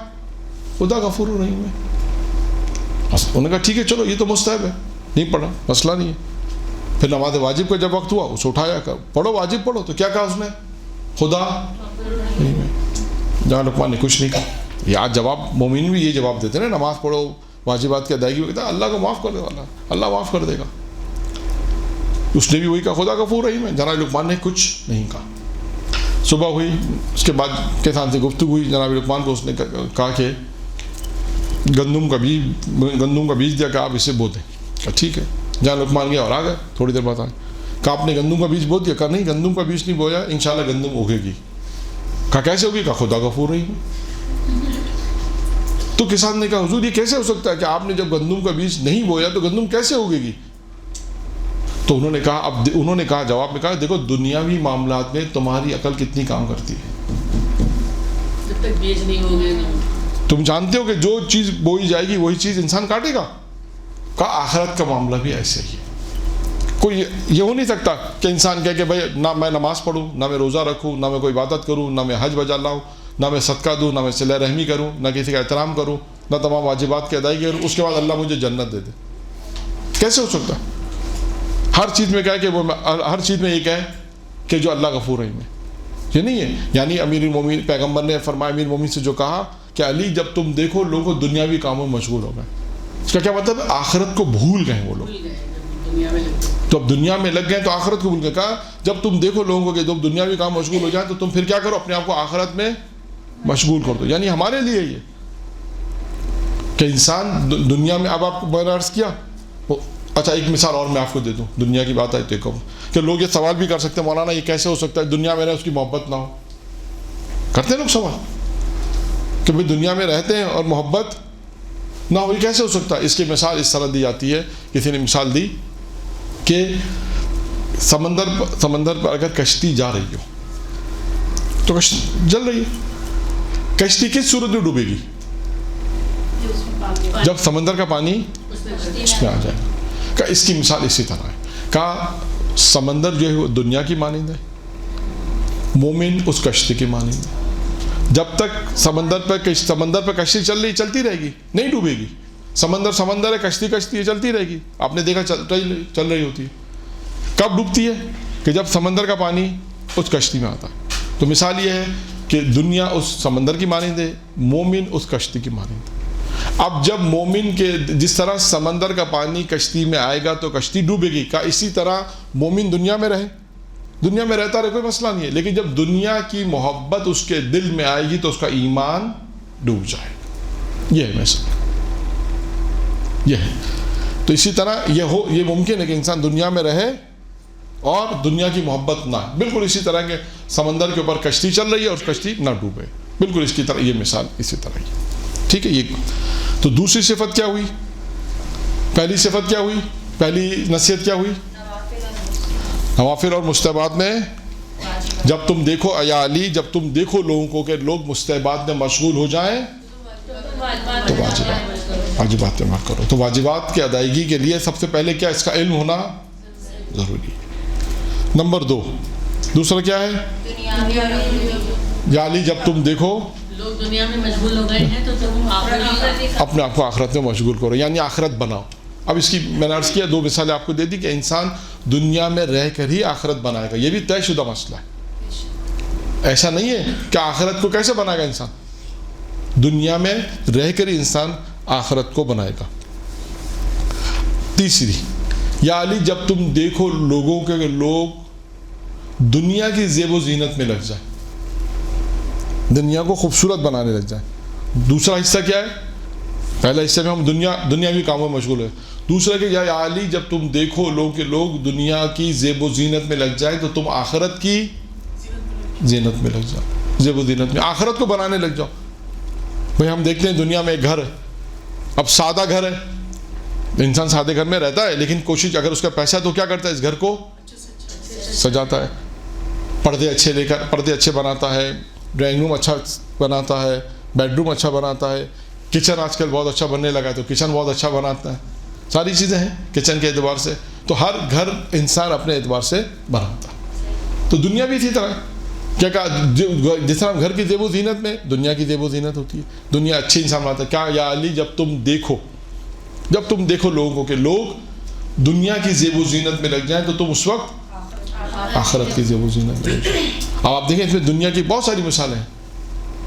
خدا غفور رحیم ہے. بس انہوں نے کہا ٹھیک ہے چلو یہ تو مستحب ہے, نہیں پڑھا, مسئلہ نہیں ہے. پھر نماز واجب کا جب وقت ہوا اسے اٹھایا, کہا پڑھو واجب پڑھو. تو کیا کہا اس نے, خدا نہیں میں. جہاں لقمان نے کچھ نہیں کہا. یہ آج جواب مومن بھی یہ جواب دیتے ہیں نا, نماز پڑھو واجبات کی ادائیگی, کہتا ہے اللہ کو معاف کر دے والا, اللہ معاف کر دے گا. اس نے بھی وہی کہا خدا غفور رحیم ہے. جناب لقمان نے کچھ نہیں کہا. صبح ہوئی, اس کے بعد کسان سے گفتگو ہوئی. جناب لقمان کو اس نے کہا کہ گندم کا بیج دیا کہ آپ اسے بو دیں. کہا ٹھیک ہے. جہاں لقمان گیا اور آ گئے, تھوڑی دیر بعد آئے. کہا آپ نے گندم کا بیج بو دیا؟ کہا نہیں گندم کا بیج نہیں بویا, انشاءاللہ گندم اگے گی. کہا کیسے ہوگی؟ کہا خدا غفور رحیم ہے. تو کسان نے کہا حضور یہ کیسے ہو سکتا ہے کہ آپ نے جب گندم کا بیج نہیں بویا تو گندم کیسے اگے گی؟ تو انہوں نے کہا جواب میں کہا دیکھو دنیاوی معاملات میں تمہاری عقل کتنی کام کرتی ہے. جب تک بیج نہیں ہوگے تم جانتے ہو کہ جو چیز بوئی جائے گی وہی چیز انسان کاٹے گا. کہا آخرت کا معاملہ بھی ایسے ہی ہے. کوئی یہ ہو نہیں سکتا کہ انسان کہے کہ بھائی نہ میں نماز پڑھوں, نہ میں روزہ رکھوں, نہ میں کوئی عبادت کروں, نہ میں حج بجا لاؤں, نہ میں صدقہ دوں, نہ میں صلہ رحمی کروں, نہ کسی کا احترام کروں, نہ تمام واجبات کی ادائیگی کروں, اس کے بعد اللہ مجھے جنت دے دے. کیسے ہو سکتا؟ ہر چیز میں کہے کہ ہر چیز میں یہ کہے کہ جو اللہ غفور رحیم ہے. یہ نہیں ہے. یعنی امیر المومنین پیغمبر نے فرمایا امیر المومنین سے جو کہا کہ علی جب تم دیکھو لوگوں دنیاوی کاموں میں مشغول ہو گئے. اس کا کیا مطلب ہے؟ آخرت کو بھول گئے وہ لوگ. تو اب دنیا میں لگ گئے تو آخرت کو بھول گئے. کہا جب تم دیکھو لوگوں کو کہ جب دنیاوی کام مشغول ہو جائیں تو تم پھر کیا کرو, اپنے آپ کو آخرت میں مشغول کر دو. یعنی ہمارے لیے یہ کہ انسان دنیا میں, اب آپ کو میں نے عرض کیا. اچھا ایک مثال اور میں آپ کو دے دوں, دنیا کی بات آئی تو کہوں کہ لوگ یہ سوال بھی کر سکتے ہیں مولانا یہ کیسے ہو سکتا ہے دنیا میں رہے اس کی محبت نہ ہو. کرتے ہیں لوگ سوال کہ بھائی دنیا میں رہتے ہیں اور محبت نہ ہو, یہ کیسے ہو سکتا ہے؟ اس کی مثال اس طرح دی جاتی ہے. کسی نے مثال دی کہ سمندر پر اگر کشتی جا رہی ہو تو کشتی جل رہی ہے, کشتی کس صورت میں ڈوبے گی؟ جب سمندر کا پانی اس میں آ جائے گا. کہ اس کی مثال اسی طرح ہے. کہا سمندر جو ہے وہ دنیا کی مانند ہے, مومن اس کشتی کی مانند ہے. جب تک سمندر پہ کشتی چلتی رہے گی, نہیں ڈوبے گی. سمندر ہے, کشتی ہے, چلتی رہے گی. آپ نے دیکھا چل رہی ہوتی ہے. کب ڈوبتی ہے؟ کہ جب سمندر کا پانی اس کشتی میں آتا ہے. تو مثال یہ ہے کہ دنیا اس سمندر کی مانند ہے, مومن اس کشتی کی مانند ہے. اب جب مومن کے جس طرح سمندر کا پانی کشتی میں آئے گا تو کشتی ڈوبے گی, کا اسی طرح مومن دنیا میں رہے, دنیا میں رہتا رہے, کوئی مسئلہ نہیں ہے. لیکن جب دنیا کی محبت اس کے دل میں آئے گی تو اس کا ایمان ڈوب جائے. یہ ہے مثال, یہ ہے. تو اسی طرح یہ ممکن ہے کہ انسان دنیا میں رہے اور دنیا کی محبت نہ, بالکل اسی طرح کہ سمندر کے اوپر کشتی چل رہی ہے اور کشتی نہ ڈوبے, بالکل اس کی طرح یہ مثال اسی طرح ہی. ٹھیک ہے. یہ تو دوسری صفت کیا ہوئی؟ پہلی صفت کیا ہوئی؟ پہلی نصیحت کیا ہوئی؟ نوافل اور مستحبات میں جب تم دیکھو یا علی, جب تم دیکھو لوگوں کو کہ لوگ مستحبات میں مشغول ہو جائیں تو واجبات میں مت کرو. تو واجبات کی ادائیگی کے لیے سب سے پہلے کیا, اس کا علم ہونا ضروری ہے. نمبر 2 دوسرا کیا ہے؟ یا علی جب تم دیکھو لوگ دنیا میں مشغول ہو گئے ہیں تو تم اپنے آپ کو آخرت میں مشغول کرو, یعنی آخرت بناؤ. اب اس کی میں نے عرض کیا 2 مثالیں آپ کو دے دی کہ انسان دنیا میں رہ کر ہی آخرت بنائے گا. یہ بھی طے شدہ مسئلہ ہے. ایسا نہیں ہے کہ آخرت کو کیسے بنائے گا انسان, دنیا میں رہ کر ہی انسان آخرت کو بنائے گا. تیسری, یا علی جب تم دیکھو لوگوں کے لوگ دنیا کی زیب و زینت میں لگ جائیں, دنیا کو خوبصورت بنانے لگ جائیں. دوسرا حصہ کیا ہے؟ پہلا حصہ میں ہم دنیاوی کاموں میں مشغول ہیں. دوسرا کہ یا علی جب تم دیکھو لوگ دنیا کی زیب و زینت میں لگ جائیں تو تم آخرت کی زینت میں لگ جاؤ, زیب و زینت میں آخرت کو بنانے لگ جاؤ. بھئی ہم دیکھتے ہیں دنیا میں ایک گھر ہے, اب سادہ گھر ہے, انسان سادے گھر میں رہتا ہے لیکن کوشش اگر اس کا پیسہ تو کیا کرتا ہے, اس گھر کو سجاتا ہے, پردے اچھے بناتا ہے, ڈرائنگ روم اچھا بناتا ہے, بیڈ روم اچھا بناتا ہے, کچن آج کل بہت اچھا بننے لگا ہے تو کچن بہت اچھا بناتا ہے. ساری چیزیں ہیں کچن کے اعتبار سے. تو ہر گھر انسان اپنے اعتبار سے بناتا ہے. تو دنیا بھی اسی طرح کیا کہا, جس طرح گھر کی زیب و زینت میں دنیا کی زیب و زینت ہوتی ہے, دنیا اچھی انسان بناتا ہے. کیا یا علی جب تم دیکھو جب تم دیکھو لوگوں کو کہ لوگ دنیا کی زیب و زینت میں لگ جائیں تو تم اس وقت آخرت کی زیب و زینت میں لگ جائیں. اب آپ دیکھیں اس میں دنیا کی بہت ساری مثالیں ہیں.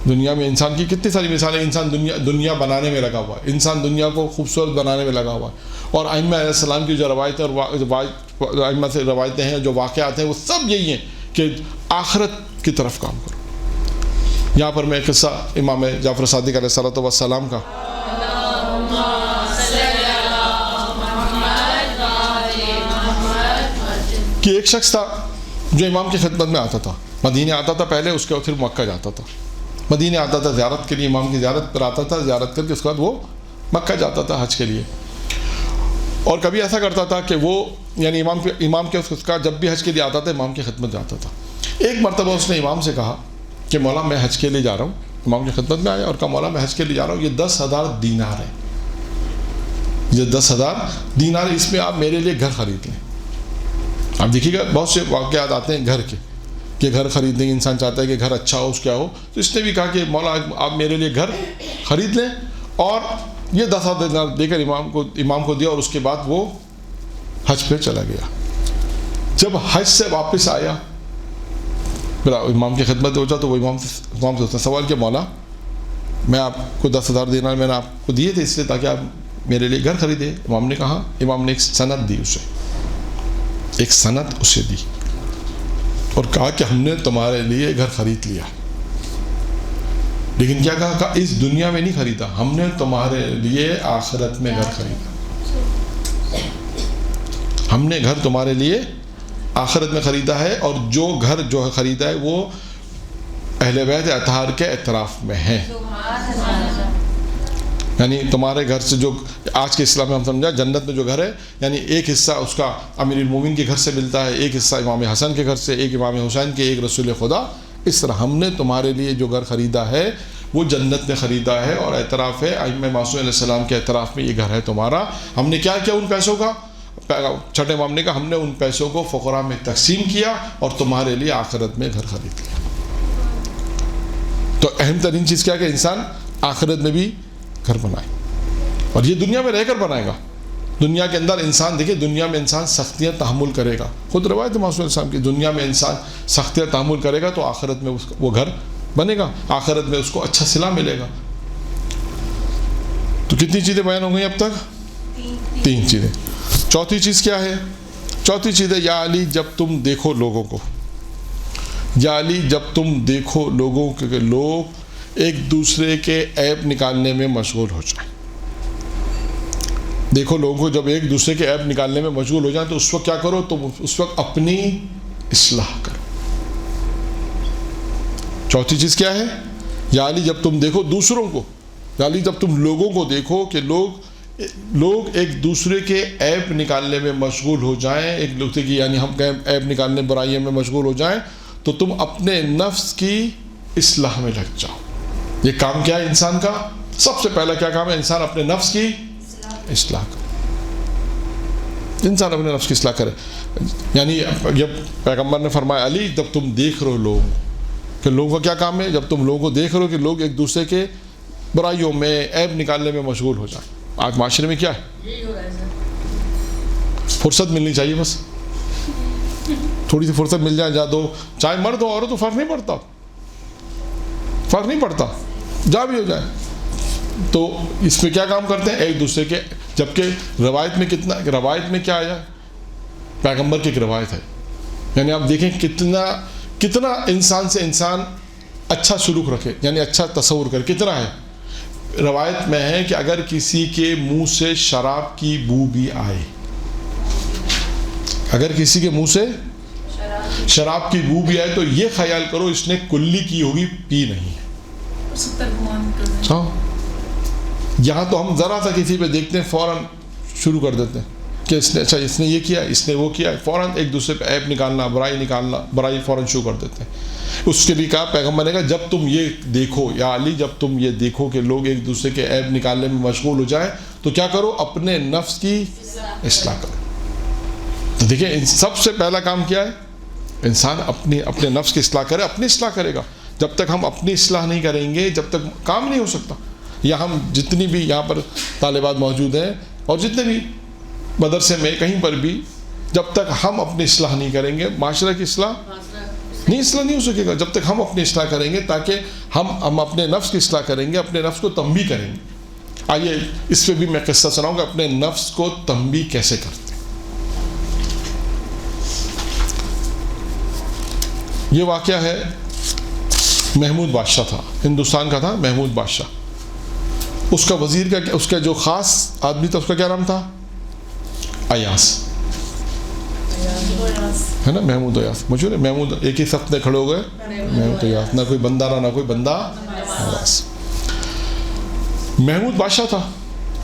دنیا میں انسان کی کتنی ساری مثالیں. انسان دنیا بنانے میں لگا ہوا ہے, انسان دنیا کو خوبصورت بنانے میں لگا ہوا ہے. اور ائمہ علیہ السلام کی جو روایتیں اور ائمہ سے روایتیں ہیں, جو واقعات ہیں, وہ سب یہی ہیں کہ آخرت کی طرف کام کرو. یہاں پر میں قصہ امام جعفر صادق علیہ السلام کا کہ ایک شخص تھا جو امام کی خدمت میں آتا تھا. مدینے آتا تھا پہلے, اس کے بعد پھر مکہ جاتا تھا. مدینے آتا تھا زیارت کے لیے, امام کی زیارت پر آتا تھا, زیارت کر کے اس کے بعد وہ مکہ جاتا تھا حج کے لیے. اور کبھی ایسا کرتا تھا کہ وہ یعنی امام کے اس کا جب بھی حج کے لیے آتا تھا امام کی خدمت جاتا تھا. ایک مرتبہ اس نے امام سے کہا کہ مولا میں حج کے لیے جا رہا ہوں. امام کی خدمت میں آیا اور کہا مولا میں حج کے لیے جا رہا ہوں, یہ 10,000 دینار ہے, یہ 10,000 دینار ہے, اس میں آپ میرے لیے گھر خرید لیں. آپ دیکھیے گا بہت سے واقعات آتے ہیں گھر کے کہ گھر خریدنے کی انسان چاہتا ہے کہ گھر اچھا ہو, اس کیا ہو. تو اس نے بھی کہا کہ مولا آپ میرے لیے گھر خرید لیں, اور یہ 10,000 دینار دے کر امام کو دیا, اور اس کے بعد وہ حج پہ چلا گیا. جب حج سے واپس آیا امام کی خدمت ہو جا تو وہ امام سے اس نے سوال کیا مولا میں آپ کو 10,000 دینار میں نے آپ کو دیے تھے اس لیے تاکہ آپ میرے لیے گھر خریدے. امام نے کہا, امام نے ایک سند دی اسے, ایک سند اسے دی اور کہا کہ ہم نے تمہارے لیے گھر خرید لیا, لیکن کیا کہا اس دنیا میں نہیں خریدا, ہم نے تمہارے لیے آخرت میں گھر خریدا. ہم نے گھر تمہارے لیے آخرت میں خریدا ہے, اور جو گھر جو ہے خریدا ہے وہ اہل بیت اطہار کے اعتراف میں ہے. یعنی تمہارے گھر سے جو آج کے اسلام میں ہم سمجھا جنت میں جو گھر ہے, یعنی ایک حصہ اس کا امیر المومنین کے گھر سے ملتا ہے, ایک حصہ امام حسن کے گھر سے, ایک امام حسین کے, ایک رسول خدا. اس طرح ہم نے تمہارے لیے جو گھر خریدا ہے وہ جنت میں خریدا ہے, اور اعتراف ہے ائمہ معصوم علیہ السلام کے اعتراف میں یہ گھر ہے تمہارا. ہم نے کیا کیا ان پیسوں کا, چھٹے امام نے کہا ہم نے ان پیسوں کو فقراء میں تقسیم کیا اور تمہارے لیے آخرت میں گھر خرید لیا. تو اہم ترین چیز کیا کہ انسان آخرت میں بھی گھر بنائے, اور یہ دنیا میں رہ کر بنائے گا. دنیا کے اندر انسان دیکھیں, دنیا میں انسان سختیاں تحمل کرے گا. خود روایت معصوم علیہ السلام کی, دنیا میں انسان سختیاں تحمل کرے گا تو آخرت میں وہ گھر بنے گا, آخرت میں اس کو اچھا صلہ ملے گا. تو کتنی چیزیں بیان ہو گئی اب تک؟ 3 چیزیں. چوتھی چیز کیا ہے؟ چوتھی چیز ہے یا علی جب تم دیکھو لوگوں کو, یا علی جب تم دیکھو لوگوں کے کہ لوگ ایک دوسرے کے عیب نکالنے میں مشغول ہو جائیں. دیکھو لوگوں کو جب ایک دوسرے کے عیب نکالنے میں مشغول ہو جائیں تو اس وقت کیا کرو, تم اس وقت اپنی اصلاح کرو. چوتھی چیز کیا ہے؟ یا علی جب تم دیکھو دوسروں کو, یا علی جب تم لوگوں کو دیکھو کہ لوگ ایک دوسرے کے عیب نکالنے میں مشغول ہو جائیں, ایک دوسرے کی یعنی ہم کہیں عیب نکالنے برائیوں میں مشغول ہو جائیں, تو تم اپنے نفس کی اصلاح میں لگ جاؤ. یہ کام کیا ہے انسان کا؟ سب سے پہلا کیا کام ہے؟ انسان اپنے نفس کی اصلاح کرے. انسان اپنے نفس کی اصلاح کرے. یعنی جب پیغمبر نے فرمایا علی جب تم دیکھ رہے ہو لوگ کہ لوگوں کا کیا کام ہے, جب تم لوگوں کو دیکھ رہے ہو کہ لوگ ایک دوسرے کے برائیوں میں عیب نکالنے میں مشغول ہو جائیں. آج معاشرے میں کیا ہے؟ یہی ہو رہا ہے سر. فرصت ملنی چاہیے, بس تھوڑی سی فرصت مل جائے, جا دو, چاہے مرد ہو عورت ہو, فرق نہیں پڑتا, فرق نہیں پڑتا, جا بھی ہو جائے. تو اس میں کیا کام کرتے ہیں؟ ایک دوسرے کے, جبکہ روایت میں کیا آیا؟ پیغمبر کی ایک روایت ہے. یعنی آپ دیکھیں کتنا انسان سے انسان اچھا سلوک رکھے, یعنی اچھا تصور کرے, کتنا ہے. روایت میں ہے کہ اگر کسی کے منہ سے شراب کی بو بھی آئے, اگر کسی کے منہ سے شراب کی بو بھی آئے تو یہ خیال کرو اس نے کلی کی ہوگی, پی نہیں ہے. یہاں تو ہم ذرا سا کسی پہ دیکھتے ہیں فوراً شروع کر دیتے ہیں کہ اس نے یہ کیا, اس نے وہ کیا, فوراً ایک دوسرے پہ عیب نکالنا, برائی فوراً شروع کر دیتے ہیں. اس کے لیے کہا پیغمبر نے کہا جب تم یہ دیکھو, یا علی جب تم یہ دیکھو کہ لوگ ایک دوسرے کے عیب نکالنے میں مشغول ہو جائیں تو کیا کرو, اپنے نفس کی اصلاح کرو. تو دیکھیں سب سے پہلا کام کیا ہے؟ انسان اپنے نفس کی اصلاح کرے, اپنی اصلاح کرے گا. جب تک ہم اپنی اصلاح نہیں کریں گے جب تک کام نہیں ہو سکتا. یا ہم جتنی بھی یہاں پر طالبات موجود ہیں, اور جتنے بھی مدرسے میں کہیں پر بھی جب تک ہم اپنی اصلاح نہیں کریں گے معاشرہ کی اصلاح نہیں ہو سکے گا. جب تک ہم اپنی اصلاح کریں گے تاکہ ہم اپنے نفس کی اصلاح کریں گے, اپنے نفس کو تنبیہ کریں گے. آئیے اس پہ بھی میں قصہ سناؤں گا اپنے نفس کو تنبیہ کیسے کرتے ہیں. یہ واقعہ ہے محمود بادشاہ تھا, ہندوستان کا تھا محمود بادشاہ. اس کا وزیر کا اس کا جو خاص آدمی تھا اس کا کیا نام تھا؟ ایاز ہے نا, محمود ایاز. مجھے محمود ایک ہی صف میں کھڑے ہو گئے, محمود ایاز, نہ کوئی بندہ نہ کوئی بندہ ایاز. محمود بادشاہ تھا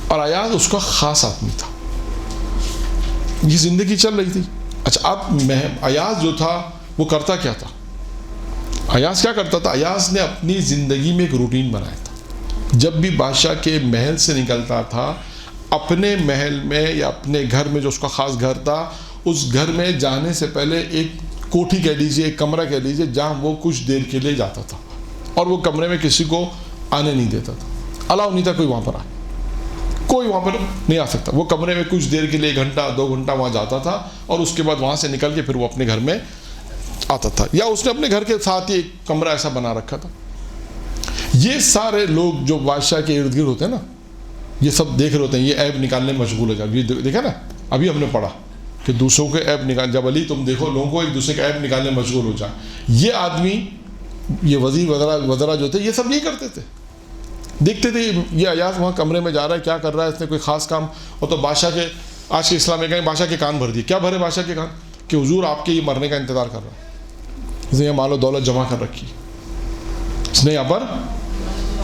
اور ایاز اس کا خاص آدمی تھا. یہ زندگی چل رہی تھی. اچھا اب ایاز جو تھا وہ کرتا کیا تھا؟ ایاز کیا کرتا تھا؟ ایاز نے اپنی زندگی میں ایک روٹین بنایا تھا. جب بھی بادشاہ کے محل سے نکلتا تھا, اپنے محل میں یا اپنے گھر میں جو اس کا خاص گھر تھا, اس گھر میں جانے سے پہلے ایک کوٹھی کہہ لیجیے, ایک کمرہ کہہ لیجیے, جہاں وہ کچھ دیر کے لیے جاتا تھا اور وہ کمرے میں کسی کو آنے نہیں دیتا تھا. الاؤ نہیں تھا کوئی وہاں پر آئے, کوئی وہاں پر نہیں آ سکتا. وہ کمرے میں کچھ دیر کے لیے 1 گھنٹہ 2 گھنٹہ وہاں جاتا تھا اور اس کے بعد وہاں سے نکل کے پھر وہ اپنے گھر میں آتا تھا, یا اس نے اپنے گھر کے ساتھ ہی ایک کمرہ ایسا بنا رکھا تھا. یہ سارے لوگ جو بادشاہ کے ارد گرد ہوتے ہیں نا, یہ سب دیکھ رہے ہوتے ہیں, یہ عیب نکالنے میں مشغول ہو جائے. یہ دیکھا نا, ابھی ہم نے پڑھا کہ دوسروں کے عیب نکال, جب علی تم دیکھو لوگوں کو ایک دوسرے کا عیب نکالنے میں مشغول ہو جائے. یہ آدمی, یہ وزیر وزراء جو تھے, یہ سب یہی کرتے تھے. دیکھتے تھے یہ ایاز وہاں کمرے میں جا رہا ہے, کیا کر رہا ہے, اس نے کوئی خاص کام ہو تو بادشاہ کے, آج کے اسلام میں کہیں بادشاہ کے کان بھر دیے. کیا بھرے بادشاہ کے کان؟ کہ حضور آپ کے یہ مرنے کا انتظار کر رہا ہے, اس نے یہ مال و دولت جمع کر رکھی, اس نے یہاں پر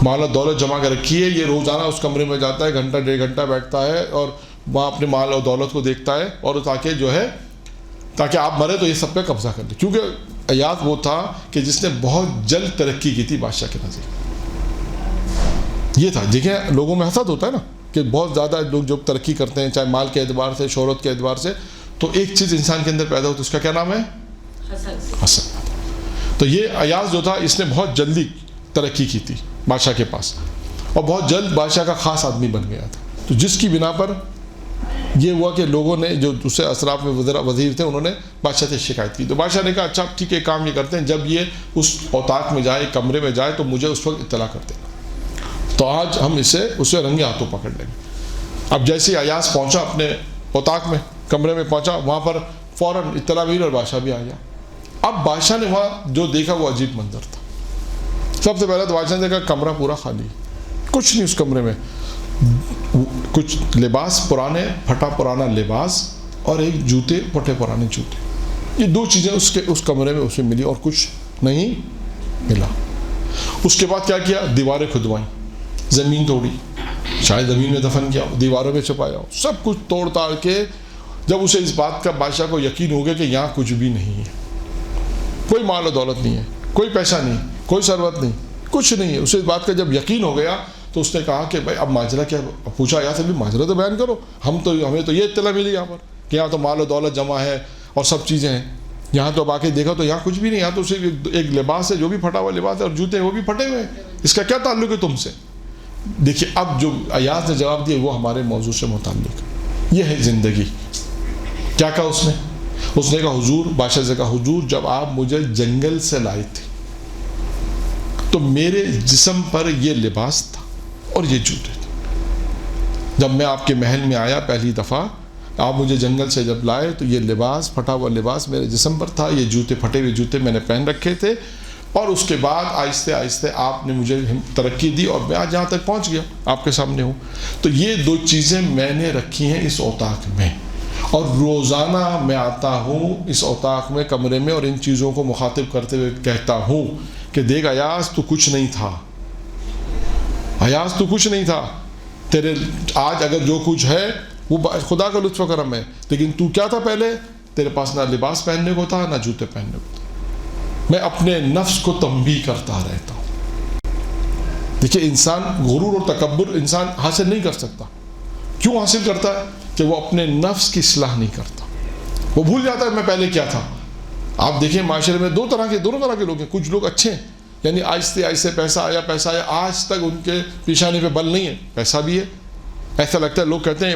مال و دولت جمع کر رکھی ہے. یہ روزانہ اس کمرے میں جاتا ہے, 1 1.5 گھنٹہ بیٹھتا ہے اور وہاں اپنے مال و دولت کو دیکھتا ہے, اور تاکہ جو ہے تاکہ آپ مرے تو یہ سب پہ قبضہ کر لے. کیونکہ ایاز وہ تھا کہ جس نے بہت جلد ترقی کی تھی بادشاہ کے نزدیک. یہ تھا, دیکھیں لوگوں میں حسد ہوتا ہے نا کہ بہت زیادہ لوگ جب ترقی کرتے ہیں, چاہے مال کے اعتبار سے, شہرت کے اعتبار سے, تو ایک چیز انسان کے اندر پیدا ہوتی ہے, اس کا کیا نام ہے؟ حسد. تو یہ ایاز جو تھا اس نے بہت جلدی ترقی کی تھی بادشاہ کے پاس, اور بہت جلد بادشاہ کا خاص آدمی بن گیا تھا. تو جس کی بنا پر یہ ہوا کہ لوگوں نے, جو دوسرے اطراف میں وزیر تھے, انہوں نے بادشاہ سے شکایت کی. تو بادشاہ نے کہا اچھا ٹھیک ہے, کام یہ کرتے ہیں, جب یہ اس اوتاق میں جائے, کمرے میں جائے, تو مجھے اس وقت اطلاع کر دینا. تو آج ہم اسے رنگے ہاتھوں پکڑ لیں گے. اب جیسے ایاز پہنچا اپنے اوتاق میں, کمرے میں پہنچا, وہاں پر فوراً اطلاع ملی اور بادشاہ بھی آ گیا. اب بادشاہ نے وہاں جو دیکھا وہ عجیب منظر تھا. سب سے پہلے تو بادشاہ نے دیکھا کمرہ پورا خالی, کچھ نہیں اس کمرے میں. کچھ لباس پرانے, پھٹا پرانا لباس, اور ایک جوتے, پھٹے پرانے جوتے. یہ 2 چیزیں اس کمرے میں اسے ملی, اور کچھ نہیں ملا. اس کے بعد کیا کیا؟ دیواریں کھدوائیں, زمین توڑی, شاید زمین میں دفن کیا, دیواروں میں چھپایا, سب کچھ توڑ تاڑ کے جب اسے اس بات کا بادشاہ کو یقین ہو گیا کہ یہاں کچھ بھی نہیں ہے, کوئی مال و دولت نہیں ہے, کوئی پیسہ نہیں, کوئی ثروت نہیں, کچھ نہیں ہے, اسے اس بات کا جب یقین ہو گیا تو اس نے کہا کہ بھائی اب ماجرا کیا؟ پوچھا یا سے بھی ماجرا تو بیان کرو, ہمیں تو یہ اطلاع ملی یہاں پر کہ یہاں تو مال و دولت جمع ہے اور سب چیزیں ہیں, یہاں تو باقی دیکھا تو یہاں کچھ بھی نہیں, یہاں تو صرف ایک لباس ہے جو بھی پھٹا ہوا لباس ہے, اور جوتے ہیں وہ بھی پھٹے ہوئے ہیں, اس کا کیا تعلق ہے تم سے؟ دیکھیے اب جو ایاز نے جواب دیا وہ ہمارے موضوع سے متعلق ہے. یہ ہے زندگی. کیا کہا اس نے؟ اس نے کہا حضور, بادشاہ سے کہا حضور جب آپ مجھے جنگل سے لائے تھے تو میرے جسم پر یہ لباس تھا اور یہ جوتے تھے. جب میں آپ کے محل میں آیا پہلی دفعہ, آپ مجھے جنگل سے جب لائے تو یہ لباس, پھٹا ہوا لباس میرے جسم پر تھا, یہ جوتے, پھٹے ہوئے جوتے میں نے پہن رکھے تھے, اور اس کے بعد آہستہ آہستہ آپ نے مجھے ترقی دی اور میں آج یہاں تک پہنچ گیا, آپ کے سامنے ہوں. تو یہ 2 چیزیں میں نے رکھی ہیں اس اوتاق میں, اور روزانہ میں آتا ہوں اس اوتاق میں, کمرے میں, اور ان چیزوں کو مخاطب کرتے ہوئے کہتا ہوں کہ دیکھ ایاز تو کچھ نہیں تھا, ایاز تو کچھ نہیں تھا, تیرے آج اگر جو کچھ ہے وہ خدا کا لطف و کرم ہے, لیکن تو کیا تھا پہلے؟ تیرے پاس نہ لباس پہننے کو تھا, نہ جوتے پہننے کو تھا. میں اپنے نفس کو تنبیہ کرتا رہتا ہوں. دیکھیے انسان غرور اور تکبر انسان حاصل نہیں کر سکتا. کیوں حاصل کرتا ہے؟ کہ وہ اپنے نفس کی اصلاح نہیں کرتا, وہ بھول جاتا ہے میں پہلے کیا تھا. آپ دیکھیں معاشرے میں دونوں طرح کے لوگ ہیں. کچھ لوگ اچھے ہیں, یعنی آہستہ آہستہ پیسہ آیا, آج تک ان کے پیشانی پہ بل نہیں ہے, پیسہ بھی ہے, ایسا لگتا ہے, لوگ کہتے ہیں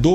2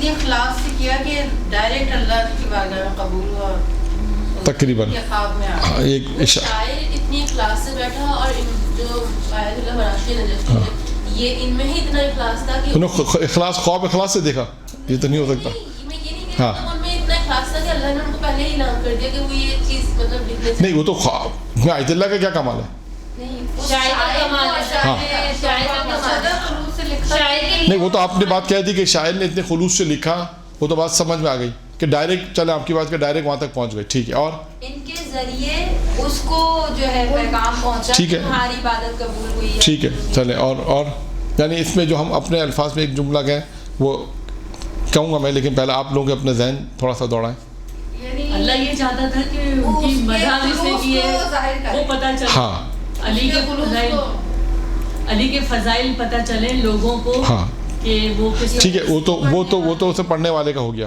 اتنی اخلاص سے کیا کہ ڈائریکٹ اللہ کی بارگاہ میں قبول ہوا تقریباً یہ خواب میں آ ایک شاعر اتنی اخلاص سے بیٹھا اور جو آیت اللہ فراشی نجفی ہے یہ ان میں ہی اتنا اخلاص تھا کہ انہوں اخلاص خواب اخلاص سے دیکھا، یہ تو نہیں ہو سکتا. میں یہ نہیں کہہ رہا ان میں اتنا اخلاص تھا کہ اللہ نے ان کو پہلے ہی اعلان کر دیا کہ وہ یہ چیز مطلب لکھنے سے نہیں، وہ تو خواب میں آیت اللہ کا کیا کمال ہے؟ شاعر کا کمال ہے، شاعر کا کمال ہے، خلوص سے لکھا شاعر کے نہیں، وہ تو آپ نے بات کہہ دی کہ شاعر نے اتنے خلوص سے لکھا، وہ تو بات سمجھ میں آ گئی کہ ڈائریکٹ چلے آپ کی بات کہ ڈائریکٹ وہاں تک پہنچ گئے. ٹھیک ہے، اور ان کے ذریعے اس کو جو ہے پیغام پہنچا ٹھیک ہے. کہ تمہاری عبادت قبول ہوئی ہے. ٹھیک ہے، چلیں. اور یعنی اس میں جو ہم اپنے الفاظ میں ایک جملہ کہیں وہ کہوں گا میں، لیکن پہلے آپ لوگ اپنے ذہن تھوڑا سا دوڑائیں. یعنی اللہ یہ چاہتا تھا کہ ان کی مدح جس نے کی ہے وہ پتہ چلے. ہاں علی کے فضائل پتہ چلے لوگوں کو ہاں کہ وہ کس ٹھیک ہے. وہ تو اسے پڑھنے والے کا ہو گیا،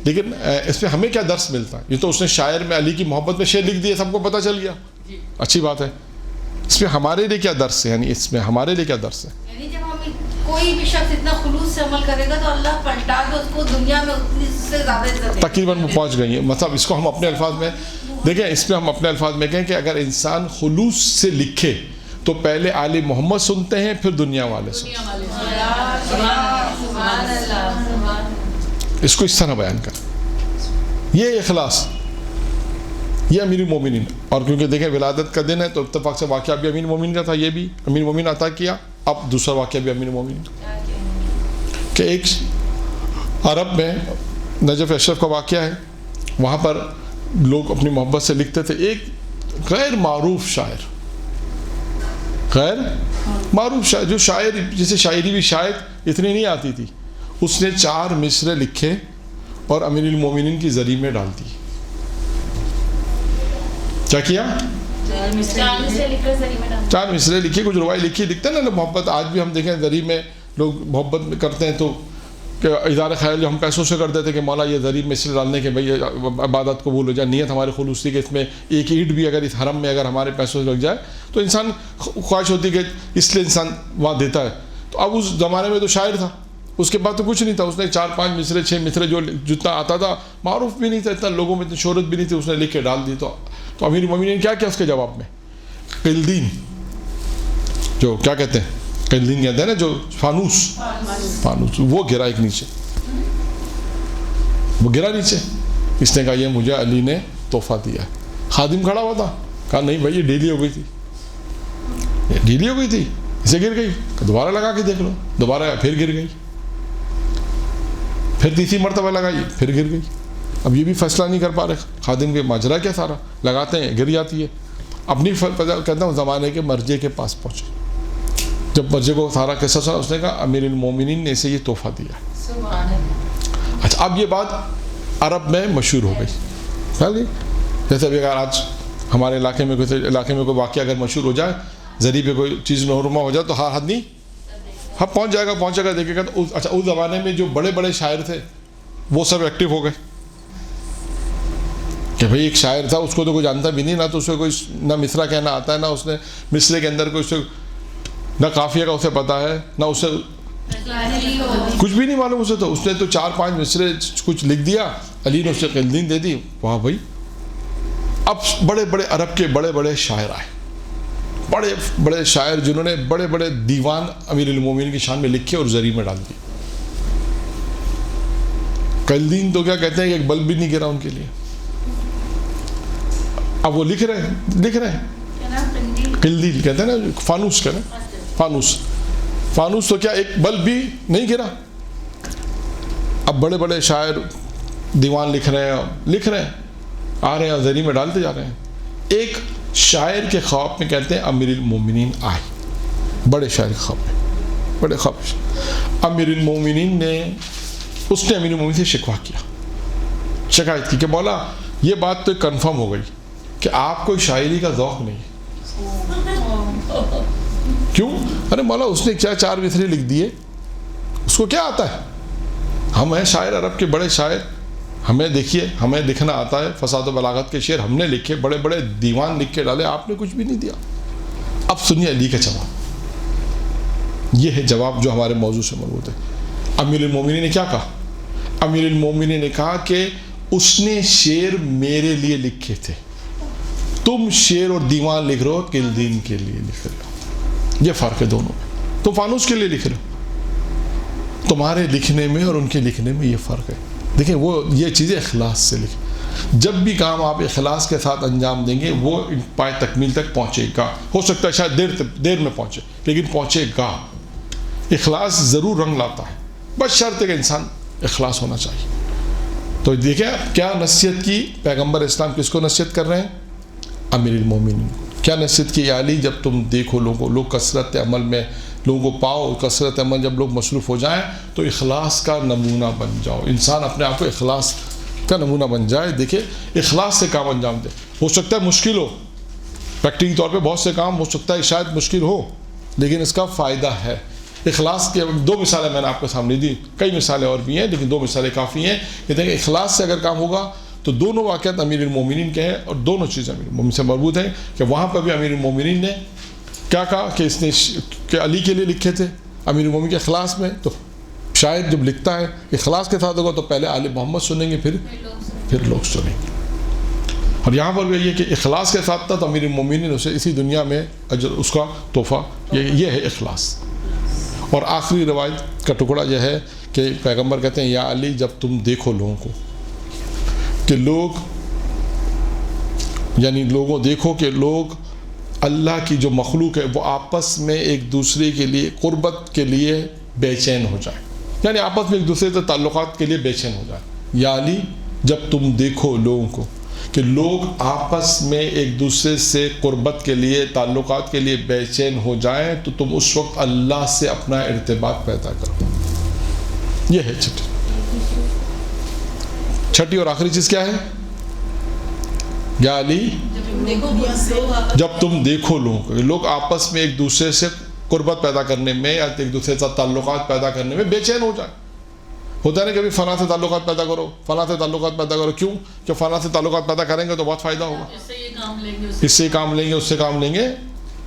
لیکن اس میں ہمیں کیا درس ملتا ہے؟ یہ تو اس نے شاعر میں علی کی محبت میں شعر لکھ دیے، سب کو پتہ چل گیا، اچھی بات ہے. اس میں ہمارے لیے کیا درس ہے؟ یعنی اس میں ہمارے لیے کیا درس ہے؟ یعنی جب ہم کوئی بھی شخص اتنا خلوص سے عمل کرے گا تو اللہ پلٹا کے اس کو دنیا میں اتنی سے زیادہ عزت دے گا. تقریباً وہ پہنچ گئی ہیں. مطلب اس کو ہم اپنے الفاظ میں دیکھیں، اس میں ہم اپنے الفاظ میں کہیں کہ اگر انسان خلوص سے لکھے تو پہلے آل محمد سنتے ہیں، پھر دنیا والے سنتے سبحان اللہ. ہیں. اس کو اس طرح بیان کر، یہ اخلاص، یہ امیر المومنین. اور کیونکہ دیکھیں ولادت کا دن ہے تو اتفاق سے واقعہ بھی امیر المومنین کا تھا، یہ بھی امیر المومنین عطا کیا. اب دوسرا واقعہ بھی امیر المومنین کہ ایک عرب میں نجف اشرف کا واقعہ ہے، وہاں پر لوگ اپنی محبت سے لکھتے تھے. ایک غیر معروف شاعر، غیر معروف شاعر، جو شاعر جسے شاعری بھی شاید اتنی نہیں آتی تھی، اس نے 4 مصرے لکھے اور امیر المومنین کی زری میں ڈال دی. کیا کیا؟ 4 مصرے لکھے. کچھ روائی لکھی، لکھتے ہیں نا محبت. آج بھی ہم دیکھیں زری میں لوگ محبت میں کرتے ہیں تو کہ اظہار خیال جو ہم پیسوں سے کرتے تھے کہ مولا یہ زری مصرے ڈالنے کے بھائی عبادت قبول ہو جائے، نیت ہماری خلوص تھی کہ اس میں ایک اینٹ بھی اگر اس حرم میں اگر ہمارے پیسوں سے لگ جائے تو انسان خواہش ہوتی کہ اس لیے انسان وہاں دیتا ہے. تو اب اس زمانے میں تو شاعر تھا، اس کے بعد تو کچھ نہیں تھا. اس نے 4-5 مصرے 6 مصرے جو جتنا آتا تھا، معروف بھی نہیں تھا اتنا، لوگوں میں اتنی شہرت بھی نہیں تھی، اس نے لکھ کے ڈال دی. تو امیر المومنین نے کیا کیا اس کے جواب میں؟ قلدین، جو کیا کہتے ہیں، قلدین کہتے ہیں نا، جو فانوس وہ گرا ایک نیچے، وہ گرا نیچے. اس نے کہا یہ مجھے علی نے تحفہ دیا. خادم کھڑا ہوا تھا، کہا نہیں بھائی یہ ڈھیلی ہو گئی تھی، یہ ڈھیلی ہو گئی تھی، اسے گر گئی. دوبارہ لگا کے دیکھ لو، دوبارہ پھر گر گئی، پھر تیسری مرتبہ لگائی، پھر گر گئی. اب یہ بھی فیصلہ نہیں کر پا رہے خادم کے، ماجرا کیا سارا، لگاتے ہیں گر جاتی ہے. اپنی کہتا ہوں زمانے کے مرجے کے پاس پہنچے. جب مرجے کو سارا قصہ سنا، اس نے کہا امیر المومنین نے اسے یہ تحفہ دیا. سبحان اللہ. اچھا، اب یہ بات عرب میں مشہور ہو گئی. جیسے ابھی اگر آج ہمارے علاقے میں کوئی واقعہ اگر مشہور ہو جائے، ذریعے پہ کوئی چیز نورما ہو جائے تو ہر آدمی ہاں پہنچ جائے گا دیکھے گا. تو اچھا، اس زمانے میں جو بڑے بڑے شاعر تھے وہ سب ایکٹیو ہو گئے کہ بھئی ایک شاعر تھا، اس کو تو کوئی جانتا بھی نہیں، نہ تو اسے کوئی نہ مصرع کہنا آتا ہے، نہ اس نے مصرے کے اندر کوئی اسے نہ قافیہ کا اسے پتہ ہے، نہ اسے کچھ بھی نہیں معلوم. اسے تو اس نے تو 4-5 مصرے کچھ لکھ دیا، علی نے اسے قلدین دے دی. واہ بھائی. اب بڑے بڑے عرب کے بڑے بڑے شاعر آئے، بڑے بڑے شاعر جنہوں نے بڑے بڑے دیوان امیر المومنین کی شان میں لکھے اور زری میں ڈال دیے. قلدین تو کیا کہتے ہیں کہ ایک بلب بھی نہیں گرا ان کے لیے. اب وہ لکھ رہے ہیں قلدین کہتے ہیں نا، فانوس کہتے ہیں، فانوس تو کیا ایک بلب بھی نہیں گرا. اب بڑے بڑے شاعر دیوان لکھ رہے ہیں، آ رہے ہیں اور زری میں ڈالتے جا رہے ہیں. ایک شاعر کے خواب میں کہتے ہیں امیر المومنین آئے، بڑے شاعر کے خواب میں، بڑے خواب. امیر المومنین نے امیر المومنین سے شکوہ کیا، شکایت کی کہ مولا یہ بات تو کنفرم ہو گئی کہ آپ کو شاعری کا ذوق نہیں. کیوں؟ ارے مولا اس نے کیا 4 مصرے لکھ دیے، اس کو کیا آتا ہے؟ ہم ہیں شاعر، عرب کے بڑے شاعر، ہمیں دیکھیے ہمیں لکھنا آتا ہے، فصاحت و بلاغت کے شعر ہم نے لکھے، بڑے بڑے دیوان لکھ کے ڈالے، آپ نے کچھ بھی نہیں دیا. اب سنیے علی کا جواب، یہ ہے جواب جو ہمارے موضوع سے مربوط ہے. امیر المومنین نے کیا کہا؟ امیر المومنین نے کہا کہ اس نے شعر میرے لیے لکھے تھے، تم شعر اور دیوان لکھ رہے ہو کہ دین کے لیے لکھ رہے ہو، یہ فرق ہے دونوں میں. تم فانوس کے لیے لکھ رہے ہو، تمہارے لکھنے میں اور ان کے لکھنے میں یہ فرق ہے. دیکھیں وہ یہ چیزیں اخلاص سے لکھیں. جب بھی کام آپ اخلاص کے ساتھ انجام دیں گے وہ پائے تکمیل تک پہنچے گا. ہو سکتا ہے شاید دیر میں پہنچے لیکن پہنچے گا. اخلاص ضرور رنگ لاتا ہے، بس شرط ہے کہ انسان اخلاص ہونا چاہیے. تو دیکھیں کیا نصیحت کی پیغمبر اسلام، کس کو نصیحت کر رہے ہیں؟ امیر المومنین. کیا نصیحت کی؟ یا علی جب تم دیکھو لوگ کثرت عمل میں، لوگوں کو پاؤ کثرت عمل، جب لوگ مصروف ہو جائیں تو اخلاص کا نمونہ بن جاؤ. انسان اپنے آپ کو اخلاص کا نمونہ بن جائے. دیکھیں اخلاص سے کام انجام دے. ہو سکتا ہے مشکل ہو، پریکٹیکل طور پہ بہت سے کام ہو سکتا ہے شاید مشکل ہو، لیکن اس کا فائدہ ہے. اخلاص کے 2 مثالیں میں نے آپ کے سامنے دی، کئی مثالیں اور بھی ہیں لیکن 2 مثالیں کافی ہیں. کہ دیکھیں اخلاص سے اگر کام ہوگا تو دونوں واقعات امیر المومنین کے ہیں اور دونوں چیزیں امیر المومنین سے مربوط ہیں. کہ وہاں پر بھی امیر المومنین نے کیا کہا کہ اس نے کہ علی کے لیے لکھے تھے امیر المومنین کے اخلاص میں. تو شاید جب لکھتا ہے اخلاص کے ساتھ ہوگا تو پہلے آل محمد سنیں گے پھر لوگ سنیں گے. اور یہاں پر بھی یہ کہ اخلاص کے ساتھ تھا تو امیر المومنین اسے اسی دنیا میں اجر اس کا تحفہ یہ ہے اخلاص. اور آخری روایت کا ٹکڑا یہ ہے کہ پیغمبر کہتے ہیں یا علی جب تم دیکھو لوگوں کو کہ لوگ یعنی لوگوں دیکھو کہ لوگ اللہ کی جو مخلوق ہے وہ آپس میں ایک دوسرے کے لیے قربت کے لیے بے چین ہو جائے، یعنی آپس میں ایک دوسرے سے تعلقات کے لیے بے چین ہو جائے. یا علی جب تم دیکھو لوگوں کو کہ لوگ آپس میں ایک دوسرے سے قربت کے لیے تعلقات کے لیے بے چین ہو جائیں تو تم اس وقت اللہ سے اپنا ارتباط پیدا کرو. یہ ہے چھٹی اور آخری چیز کیا ہے؟ یا علی جب تم دیکھو لوگوں کو لوگ آپس میں ایک دوسرے سے قربت پیدا کرنے میں یا ایک دوسرے سے تعلقات پیدا کرنے میں بے چین ہو جائے. ہوتا ہے نا کبھی فلاں سے تعلقات پیدا کرو، فلاں سے تعلقات پیدا کرو. کیوں کہ فلاں سے تعلقات پیدا کریں گے تو بہت فائدہ ہوگا، اس سے کام لیں گے اس سے کام لیں گے.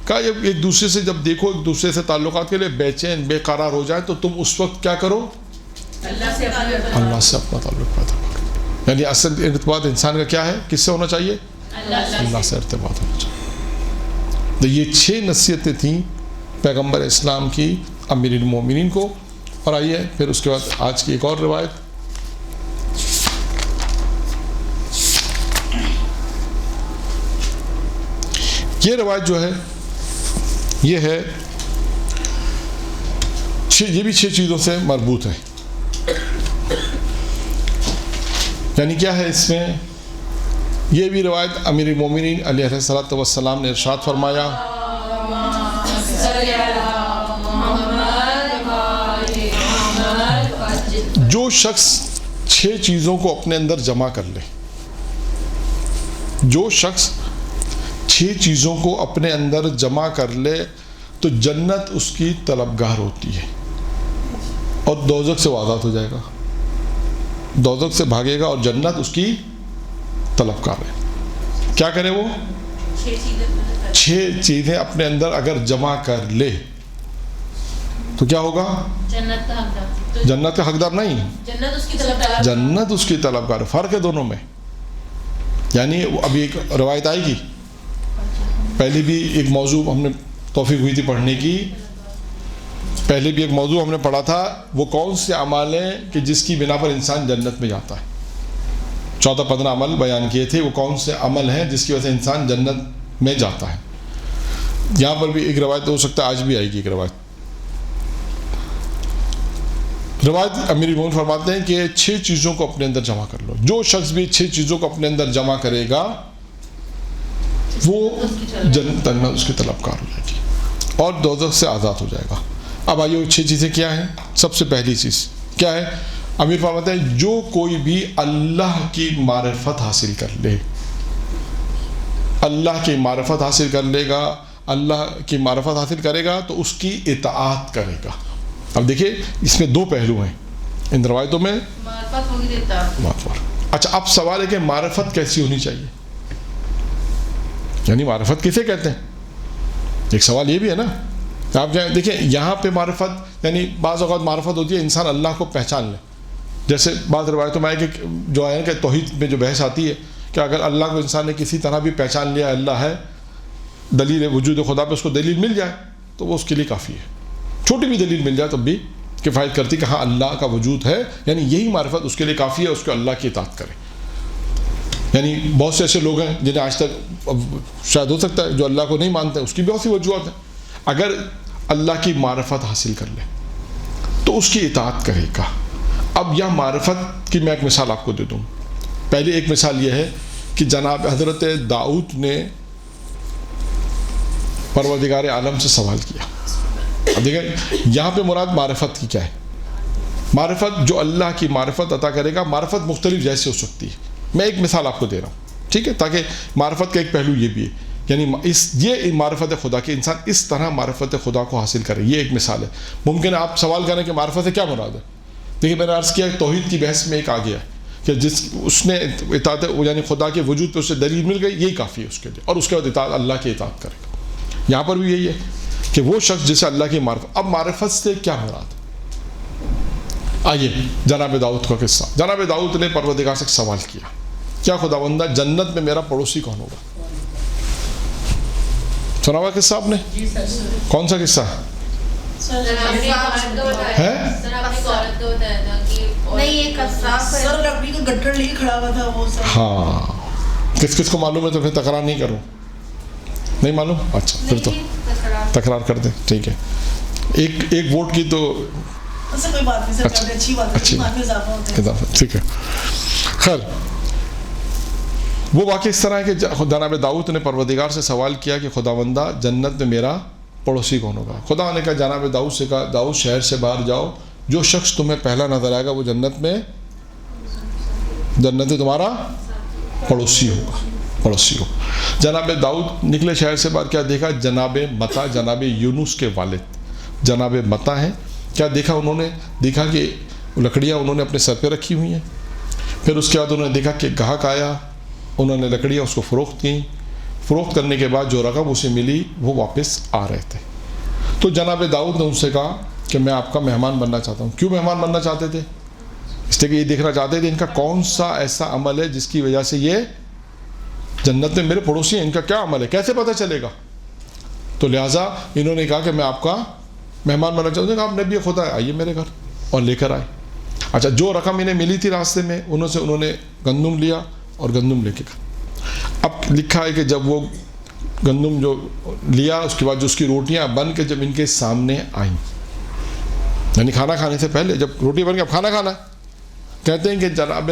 کہا جب ایک دوسرے سے جب دیکھو ایک دوسرے سے تعلقات کے لیے بے چین بے قرار ہو جائے تو تم اس وقت کیا کرو؟ اللہ سے اپنا تعلق پیدا کرو. یعنی اصل ارتباط انسان کا کیا ہے؟ کس سے ہونا چاہیے؟ اللہ سے ارتباط ہونا چاہیے. تو یہ 6 نصیحتیں تھیں پیغمبر اسلام کی امیر المومنین کو. اور آئیے پھر اس کے بعد آج کی ایک اور روایت. یہ روایت جو ہے یہ ہے یہ بھی 6 چیزوں سے مربوط ہے. یعنی کیا ہے اس میں؟ یہ بھی روایت امیر المومنین علیہ الصلوۃ والسلام نے ارشاد فرمایا جو شخص 6 چیزوں کو اپنے اندر جمع کر لے، جو شخص 6 چیزوں کو اپنے اندر جمع کر لے تو جنت اس کی طلبگار ہوتی ہے اور دوزخ سے وہ آزاد ہو جائے گا. دوزخ سے بھاگے گا اور جنت اس کی طلبگار ہے. کیا کرے وہ؟ 6 چیزیں اپنے اندر اگر جمع کر لے تو کیا ہوگا؟ جنت کا حقدار نہیں، جنت اس کی طلبگار. فرق ہے دونوں میں. یعنی ابھی ایک روایت آئے گی، پہلے بھی ایک موضوع ہم نے توفیق ہوئی تھی پڑھنے کی، پہلے بھی ایک موضوع ہم نے پڑھا تھا وہ کون سے اعمال ہیں کہ جس کی بنا پر انسان جنت میں جاتا ہے. 14-15 عمل بیان کیے تھے، وہ کون سے عمل ہیں جس کی وجہ سے انسان جنت میں جاتا ہے. یہاں پر بھی ایک روایت ہو سکتا ہے آج بھی آئے گی ایک روایت. امیر المومنین فرماتے ہیں کہ 6 چیزوں کو اپنے اندر جمع کر لو. جو شخص بھی 6 چیزوں کو اپنے اندر جمع کرے گا وہ جنت میں اس کی طلبگار ہو جائے گی اور دوزخ سے آزاد ہو جائے گا. اب آئیے 6 چیزیں کیا ہیں؟ سب سے پہلی چیز کیا ہے؟ امیر فرماتے ہیں جو کوئی بھی اللہ کی معرفت حاصل کر لے، اللہ کی معرفت حاصل کر لے گا، اللہ کی معرفت حاصل کرے گا تو اس کی اطاعت کرے گا. اب دیکھیں اس میں 2 پہلو ہیں ان روایتوں میں. معرفت ہوگی اطاعت. اچھا اب سوال ہے کہ معرفت کیسی ہونی چاہیے؟ یعنی معرفت کسے کہتے ہیں؟ ایک سوال یہ بھی ہے نا. آپ دیکھیں یہاں پہ معرفت یعنی بعض اوقات معرفت ہوتی ہے انسان اللہ کو پہچان لے. جیسے بعض روایتوں میں آئے کہ جو ہے کہ توحید میں جو بحث آتی ہے کہ اگر اللہ کو انسان نے کسی طرح بھی پہچان لیا اللہ ہے، دلیل وجود خدا پہ اس کو دلیل مل جائے تو وہ اس کے لیے کافی ہے. چھوٹی بھی دلیل مل جائے تب بھی کفایت کرتی کہ ہاں اللہ کا وجود ہے، یعنی یہی معرفت اس کے لیے کافی ہے، اس کو اللہ کی اطاعت کرے. یعنی بہت سے ایسے لوگ ہیں جنہیں آج تک شاید ہو سکتا ہے جو اللہ کو نہیں مانتے، اس کی بہت سی وجوہات ہیں. اگر اللہ کی معرفت حاصل کر لے تو اس کی اطاعت کرے گا. اب یہاں معرفت کی میں ایک مثال آپ کو دے دوں. پہلے ایک مثال یہ ہے کہ جناب حضرت داؤد نے پروردگار عالم سے سوال کیا. اب دیکھیں یہاں پہ مراد معرفت کی کیا ہے. معرفت جو اللہ کی معرفت عطا کرے گا، معرفت مختلف جیسے ہو سکتی ہے. میں ایک مثال آپ کو دے رہا ہوں، ٹھیک ہے، تاکہ معرفت کا ایک پہلو یہ بھی ہے، یعنی یہ معرفت خدا کہ انسان اس طرح معرفت خدا کو حاصل کرے. یہ ایک مثال ہے. ممکن ہے آپ سوال کریں کہ معرفت سے کیا مراد ہے. دیکھیے میں نے عرض کیا توحید کی بحث میں ایک آ گیا کہ اس نے اطاعت یعنی خدا کے وجود پہ اسے دلیل مل گئی، یہی کافی ہے اس کے لیے، اور اس کے بعد اطاعت اللہ کی اطاعت کرے گا. یہاں پر بھی یہی ہے کہ وہ شخص جسے اللہ کی معرفت. اب معرفت سے کیا مراد؟ آئیے جناب داؤد کا قصہ. جناب داؤد نے پروردگار سے سوال کیا، کیا خداوندہ جنت میں میرا پڑوسی کون ہوگا؟ سنا ہوا قصہ آپ نے؟ کون سا قصہ ہے؟ ہاں کس کس کو معلوم ہے تو پھر تکرار نہیں کروں. نہیں معلوم؟ اچھا پھر تو تکرار کر دیں. ٹھیک ہے، ایک ووٹ کی تو اچھی ٹھیک ہے. خیر وہ واقعہ اس طرح ہے کہ جناب داؤد نے پروردگار سے سوال کیا کہ خداوندہ جنت میں میرا پڑوسی کون ہوگا؟ خدا نے کہا جناب داؤد سے کہا داؤد شہر سے باہر جاؤ، جو شخص تمہیں پہلا نظر آئے گا وہ جنت میں تمہارا پڑوسی ہوگا. پڑوسی ہو. جناب داؤد نکلے شہر سے باہر، کیا دیکھا؟ جناب متا، جناب یونس کے والد جناب متا ہیں. کیا دیکھا انہوں نے؟ دیکھا کہ لکڑیاں انہوں نے اپنے سر پہ رکھی ہوئی ہیں. پھر اس کے بعد انہوں نے دیکھا کہ گاہک آیا، انہوں نے لکڑیاں اس کو فروخت کیں. فروخت کرنے کے بعد جو رقم اسے ملی وہ واپس آ رہے تھے. تو جناب داؤد نے ان سے کہا کہ میں آپ کا مہمان بننا چاہتا ہوں. کیوں مہمان بننا چاہتے تھے؟ اس لیے کہ یہ دیکھنا چاہتے تھے ان کا کون سا ایسا عمل ہے جس کی وجہ سے یہ جنت میں میرے پڑوسی ہیں، ان کا کیا عمل ہے، کیسے پتہ چلے گا. تو لہٰذا انہوں نے کہا کہ میں آپ کا مہمان بننا چاہتا ہوں. کہا آپ نبی خدا ہے، آئیے میرے گھر، اور لے کر آئے. اچھا جو رقم انہیں ملی تھی راستے میں انہوں نے گندم لیا اور گندم لے کے گئے. اب لکھا ہے کہ جب وہ گندم جو لیا اس کے بعد جو اس کی روٹیاں بن کے جب ان کے سامنے آئیں، یعنی کھانا کھانے سے پہلے جب روٹی بن کے اب کھانا کھانا، کہتے ہیں کہ جناب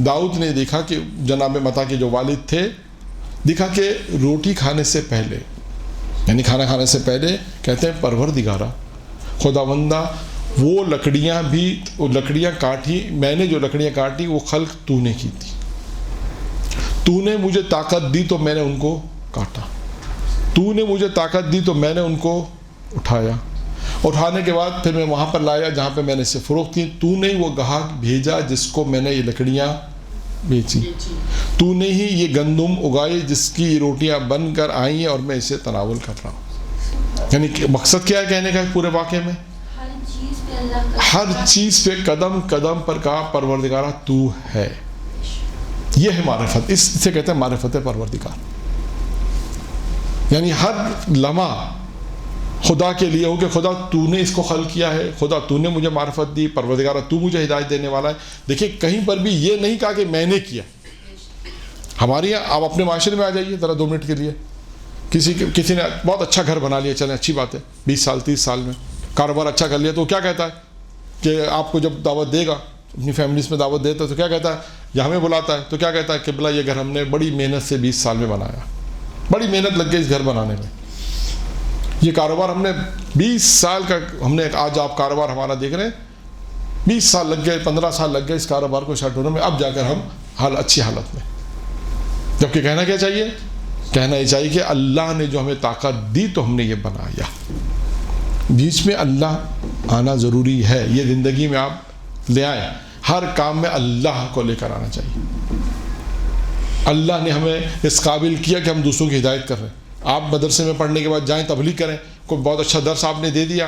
داؤد نے دیکھا کہ جناب متا کے جو والد تھے، دیکھا کہ روٹی کھانے سے پہلے یعنی کھانا کھانے سے پہلے کہتے ہیں پروردگارا خداوندہ وہ لکڑیاں کاٹی، میں نے جو لکڑیاں کاٹی وہ خلق تو نے کی تھی. تو نے مجھے طاقت دی تو میں نے ان کو کاٹا، تو نے مجھے طاقت دی تو میں نے ان کو اٹھایا، اٹھانے کے بعد پھر میں وہاں پر لایا جہاں پہ میں نے اسے فروخت کی. تو نے وہ گاہک بھیجا جس کو میں نے یہ لکڑیاں بیچی. تو نے ہی یہ گندم اگائی جس کی یہ روٹیاں بن کر آئی ہیں اور میں اسے تناول کر رہا ہوں. یعنی مقصد کیا ہے کہنے کا پورے واقعے میں؟ ہر چیز پہ قدم قدم پر کہا پروردگارہ تو ہے. یہ ہے معرفت، اس سے کہتے ہیں معرفت پروردگار. یعنی ہر لمحہ خدا کے لیے ہو کہ خدا تو نے اس کو خلق کیا ہے، خدا تو نے مجھے معرفت دی، پروردگارہ تو مجھے ہدایت دینے والا ہے. دیکھیں کہیں پر بھی یہ نہیں کہا کہ میں نے کیا. ہمارے یہاں آپ اپنے معاشرے میں آ جائیے ذرا 2 منٹ کے لیے. کسی نے بہت اچھا گھر بنا لیا، چلیں اچھی بات ہے، 20 سال 30 سال میں کاروبار اچھا کر لیا، تو کیا کہتا ہے کہ آپ کو جب دعوت دے گا اپنی فیملیز میں دعوت دیتا ہے تو کیا کہتا ہے، یا ہمیں بلاتا ہے تو کیا کہتا ہے کہ بلا یہ گھر ہم نے بڑی محنت سے 20 سال میں بنایا، بڑی محنت لگ گئی اس گھر بنانے میں، یہ کاروبار ہم نے 20 سال کا ہم نے آج آپ کاروبار ہمارا دیکھ رہے ہیں 20 سال لگ گئے، 15 سال لگ گئے اس کاروبار کو سیٹ ہونے میں، اب جا کر ہم اچھی حالت میں. جبکہ کہنا کیا چاہیے؟ کہنا یہ چاہیے کہ اللہ نے جو ہمیں طاقت دی تو ہم نے یہ بنایا. بیچ میں اللہ آنا ضروری ہے، یہ زندگی میں آپ لے آئیں، ہر کام میں اللہ کو لے کر آنا چاہیے. اللہ نے ہمیں اس قابل کیا کہ ہم دوسروں کی ہدایت کر رہے ہیں. آپ مدرسے میں پڑھنے کے بعد جائیں تبلیغ کریں، کوئی بہت اچھا درس آپ نے دے دیا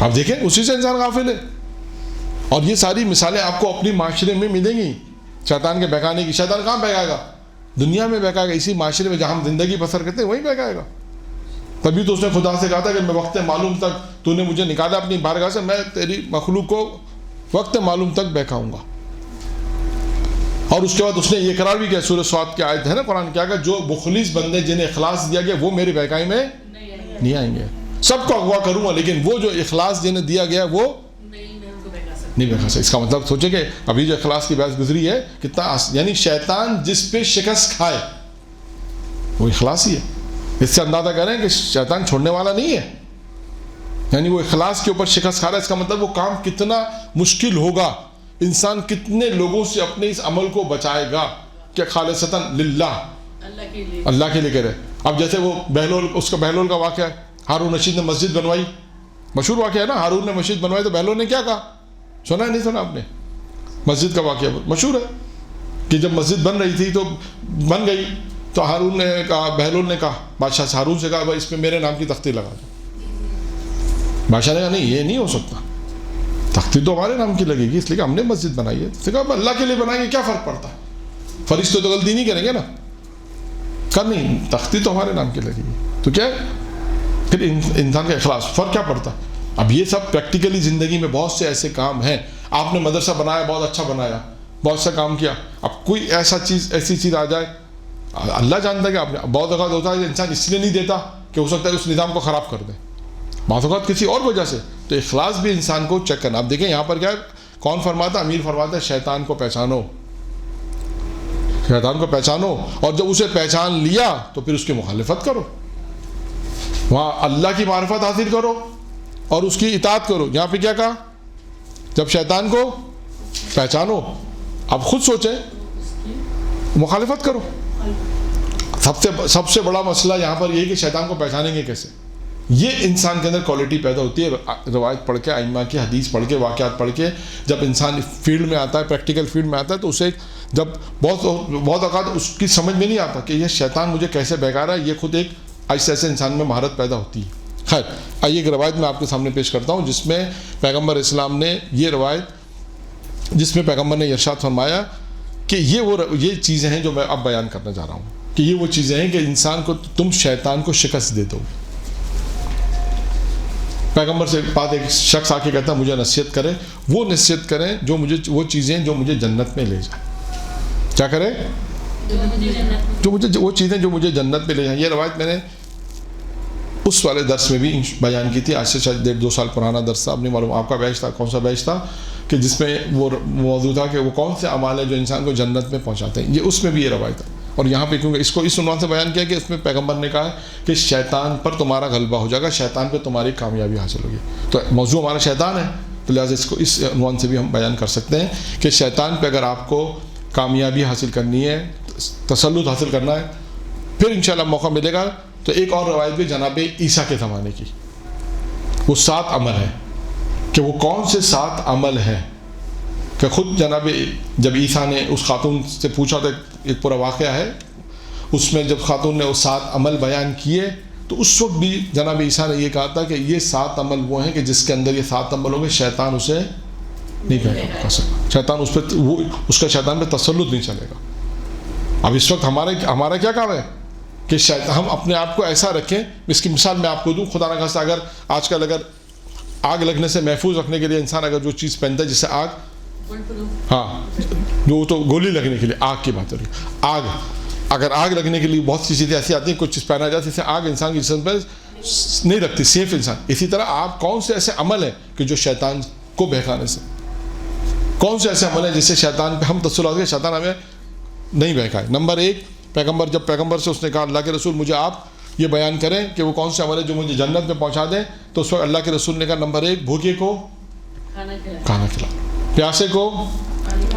آپ دیکھیں اسی سے انسان غافل ہے. اور یہ ساری مثالیں آپ کو اپنی معاشرے میں ملیں گی شیطان کے بہکانے کی. شیطان کہاں بہکائے گا؟ دنیا میں بہکائے گا, اسی معاشرے میں جہاں ہم زندگی بسر کرتے ہیں وہیں بہکائے گا. تبھی تو اس نے خدا سے کہا تھا کہ میں وقت معلوم تک تو نے مجھے نکالا اپنی بارگاہ سے, میں تیری مخلوق کو وقت معلوم تک بہکاؤں گا. اور اس کے بعد اس نے یہ قرار بھی کیا, سورہ صاد کی آیت ہے نا قرآن, کیا کہ جو مخلص بندے جنہیں اخلاص دیا گیا وہ میری بہکائی میں نہیں آئیں گے. سب کو اغوا کروں گا لیکن وہ جو اخلاص جنہیں دیا گیا وہ نہیں بہکا سکتے. اس کا مطلب سوچے کہ ابھی جو اخلاص کی بحث گزری ہے کتنا, یعنی شیطان جس پہ شکست کھائے وہ اخلاص ہی ہے. اس سے اندازہ کریں کہ شیطان چھوڑنے والا نہیں ہے, یعنی وہ اخلاص کے اوپر شکست کھا رہا ہے. اس کا مطلب وہ کام کتنا مشکل ہوگا, انسان کتنے لوگوں سے اپنے اس عمل کو بچائے گا کہ خالصتاً للہ, اللہ کے لیے کرے. اب جیسے وہ بہلول, اس کا بہلول کا واقعہ ہے, ہارون رشید نے مسجد بنوائی, مشہور واقعہ ہے نا, ہارون نے مسجد بنوائی تو بہلول نے کیا کہا, سنا ہے نہیں سنا آپ نے؟ مسجد کا واقعہ مشہور ہے کہ جب مسجد بن رہی تھی تو بن گئی تو ہارون نے کہا, بہلول نے کہا بادشاہ سے, ہارون سے کہا بھائی اس پہ میرے نام کی تختی لگا دو. بادشاہ نے کہا نہیں یہ نہیں ہو سکتا, تختی تو ہمارے نام کی لگے گی اس لیے کہ ہم نے مسجد بنائی ہے. اس نے کہا اللہ کے لیے بنائیں گے, کیا فرق پڑتا ہے, فرشتے تو غلطی نہیں کریں گے نا. کہا نہیں تختی تو ہمارے نام کی لگے گی. تو کیا ہے پھر انسان کا اخلاص, فرق کیا پڑتا ہے. اب یہ سب پریکٹیکلی زندگی میں بہت سے ایسے کام ہیں. آپ نے مدرسہ بنایا, بہت اچھا بنایا, بہت سا کام کیا, اب کوئی ایسی چیز آ جائے, اللہ جانتا ہے کہ آپ نے, بہت اوقات ہوتا ہے کہ انسان اس لیے نہیں دیتا کہ ہو سکتا ہے اس نظام کو خراب کر دے, بعض اوقات کسی اور وجہ سے. تو اخلاص بھی انسان کو چیک کرنا. اب دیکھیں یہاں پر کیا ہے, کون فرماتا ہے, امیر فرماتا ہے شیطان کو پہچانو, شیطان کو پہچانو, اور جب اسے پہچان لیا تو پھر اس کی مخالفت کرو, وہاں اللہ کی معرفت حاصل کرو اور اس کی اطاعت کرو. یہاں پہ کیا کہا, جب شیطان کو پہچانو, اب خود سوچیں, مخالفت کرو. سب سے بڑا مسئلہ یہاں پر یہ کہ شیطان کو پہچانیں گے کیسے. یہ انسان کے اندر کوالٹی پیدا ہوتی ہے روایت پڑھ کے, ائمہ کی حدیث پڑھ کے, واقعات پڑھ کے. جب انسان فیلڈ میں آتا ہے, پریکٹیکل فیلڈ میں آتا ہے, تو اسے جب بہت اوقات اس کی سمجھ میں نہیں آتا کہ یہ شیطان مجھے کیسے بہکا رہا ہے, یہ خود ایک ایسے ایسے انسان میں مہارت پیدا ہوتی ہے. خیر آئیے ایک روایت میں آپ کے سامنے پیش کرتا ہوں جس میں پیغمبر اسلام نے یہ روایت, جس میں پیغمبر نے ارشاد فرمایا کہ یہ چیزیں ہیں جو میں اب بیان کرنا چاہ رہا ہوں, کہ یہ وہ چیزیں ہیں کہ انسان کو, تم شیطان کو شکست دے دو. پیغمبر سے بات ایک شخص آ کے کہتا ہے مجھے نصیحت کرے, وہ نصیحت کریں جو مجھے, وہ چیزیں جو مجھے جنت میں لے جائیں. کیا کرے, وہ چیزیں جو مجھے جنت میں لے جائیں. یہ روایت میں نے اس والے درس میں بھی بیان کی تھی, آج سے شاید 1.5-2 سال پرانا درس تھا, اب نہیں معلوم آپ کا بیچ تھا, کون سا بیچ تھا, کہ جس میں وہ موضوع تھا کہ وہ کون سے اعمال ہیں جو انسان کو جنت میں پہنچاتے ہیں. یہ اس میں بھی یہ روایت ہے. اور یہاں پہ کیونکہ اس کو اس عنوان سے بیان کیا کہ اس میں پیغمبر نے کہا کہ شیطان پر تمہارا غلبہ ہو جائے گا, شیطان پہ تمہاری کامیابی حاصل ہوگی. تو موضوع ہمارا شیطان ہے, تو لہٰذا اس کو اس عنوان سے بھی ہم بیان کر سکتے ہیں کہ شیطان پہ اگر آپ کو کامیابی حاصل کرنی ہے, تسلط حاصل کرنا ہے, پھر انشاءاللہ موقع ملے گا. تو ایک اور روایت بھی جناب عیسیٰ کے زمانے کی, وہ 7 عمل ہے, کہ وہ کون سے 7 عمل ہیں, کہ خود جناب جب عیسیٰ نے اس خاتون سے پوچھا تو ایک پورا واقعہ ہے, اس میں جب خاتون نے وہ 7 عمل بیان کیے تو اس وقت بھی جناب عیسیٰ نے یہ کہا تھا کہ یہ 7 عمل وہ ہیں کہ جس کے اندر یہ 7 عمل ہوں گے شیطان اسے نہیں کر سکتا, شیطان اس پہ اس کا شیطان پہ تسلط نہیں چلے گا. اب اس وقت ہمارا کیا کام ہے کہ ہم اپنے آپ کو ایسا رکھیں. اس کی مثال میں آپ کو دوں, خدا نہ خواستہ اگر آج کل اگر آگ لگنے سے محفوظ رکھنے کے لیے انسان اگر جو چیز پہنتا ہے جس سے آگ, ہاں جو تو گولی لگنے کے لیے آگ کی بات ہو رہی ہے, آگ اگر آگ لگنے کے لیے بہت سی چیزیں ایسی آتی ہیں, کچھ چیز پہنا جاتی ہے جس سے آگ انسان کی جسم پر نہیں لگتی, سیف انسان. اسی طرح آپ کون سے ایسے عمل ہیں کہ جو شیطان کو بہکانے سے, کون سے ایسے عمل ہیں جس سے شیطان پہ ہم تسلط کے شیطان ہمیں نہیں بہکائے. نمبر 1, جب پیغمبر سے اس نے کہا اللہ کے رسول مجھے آپ یہ بیان کریں کہ وہ کون سے عمل ہے جو مجھے جنت میں پہنچا دیں, تو اس وقت اللہ کے رسول نے کہا نمبر 1 بھوکے کو کھانا کھلانا, پیاسے کو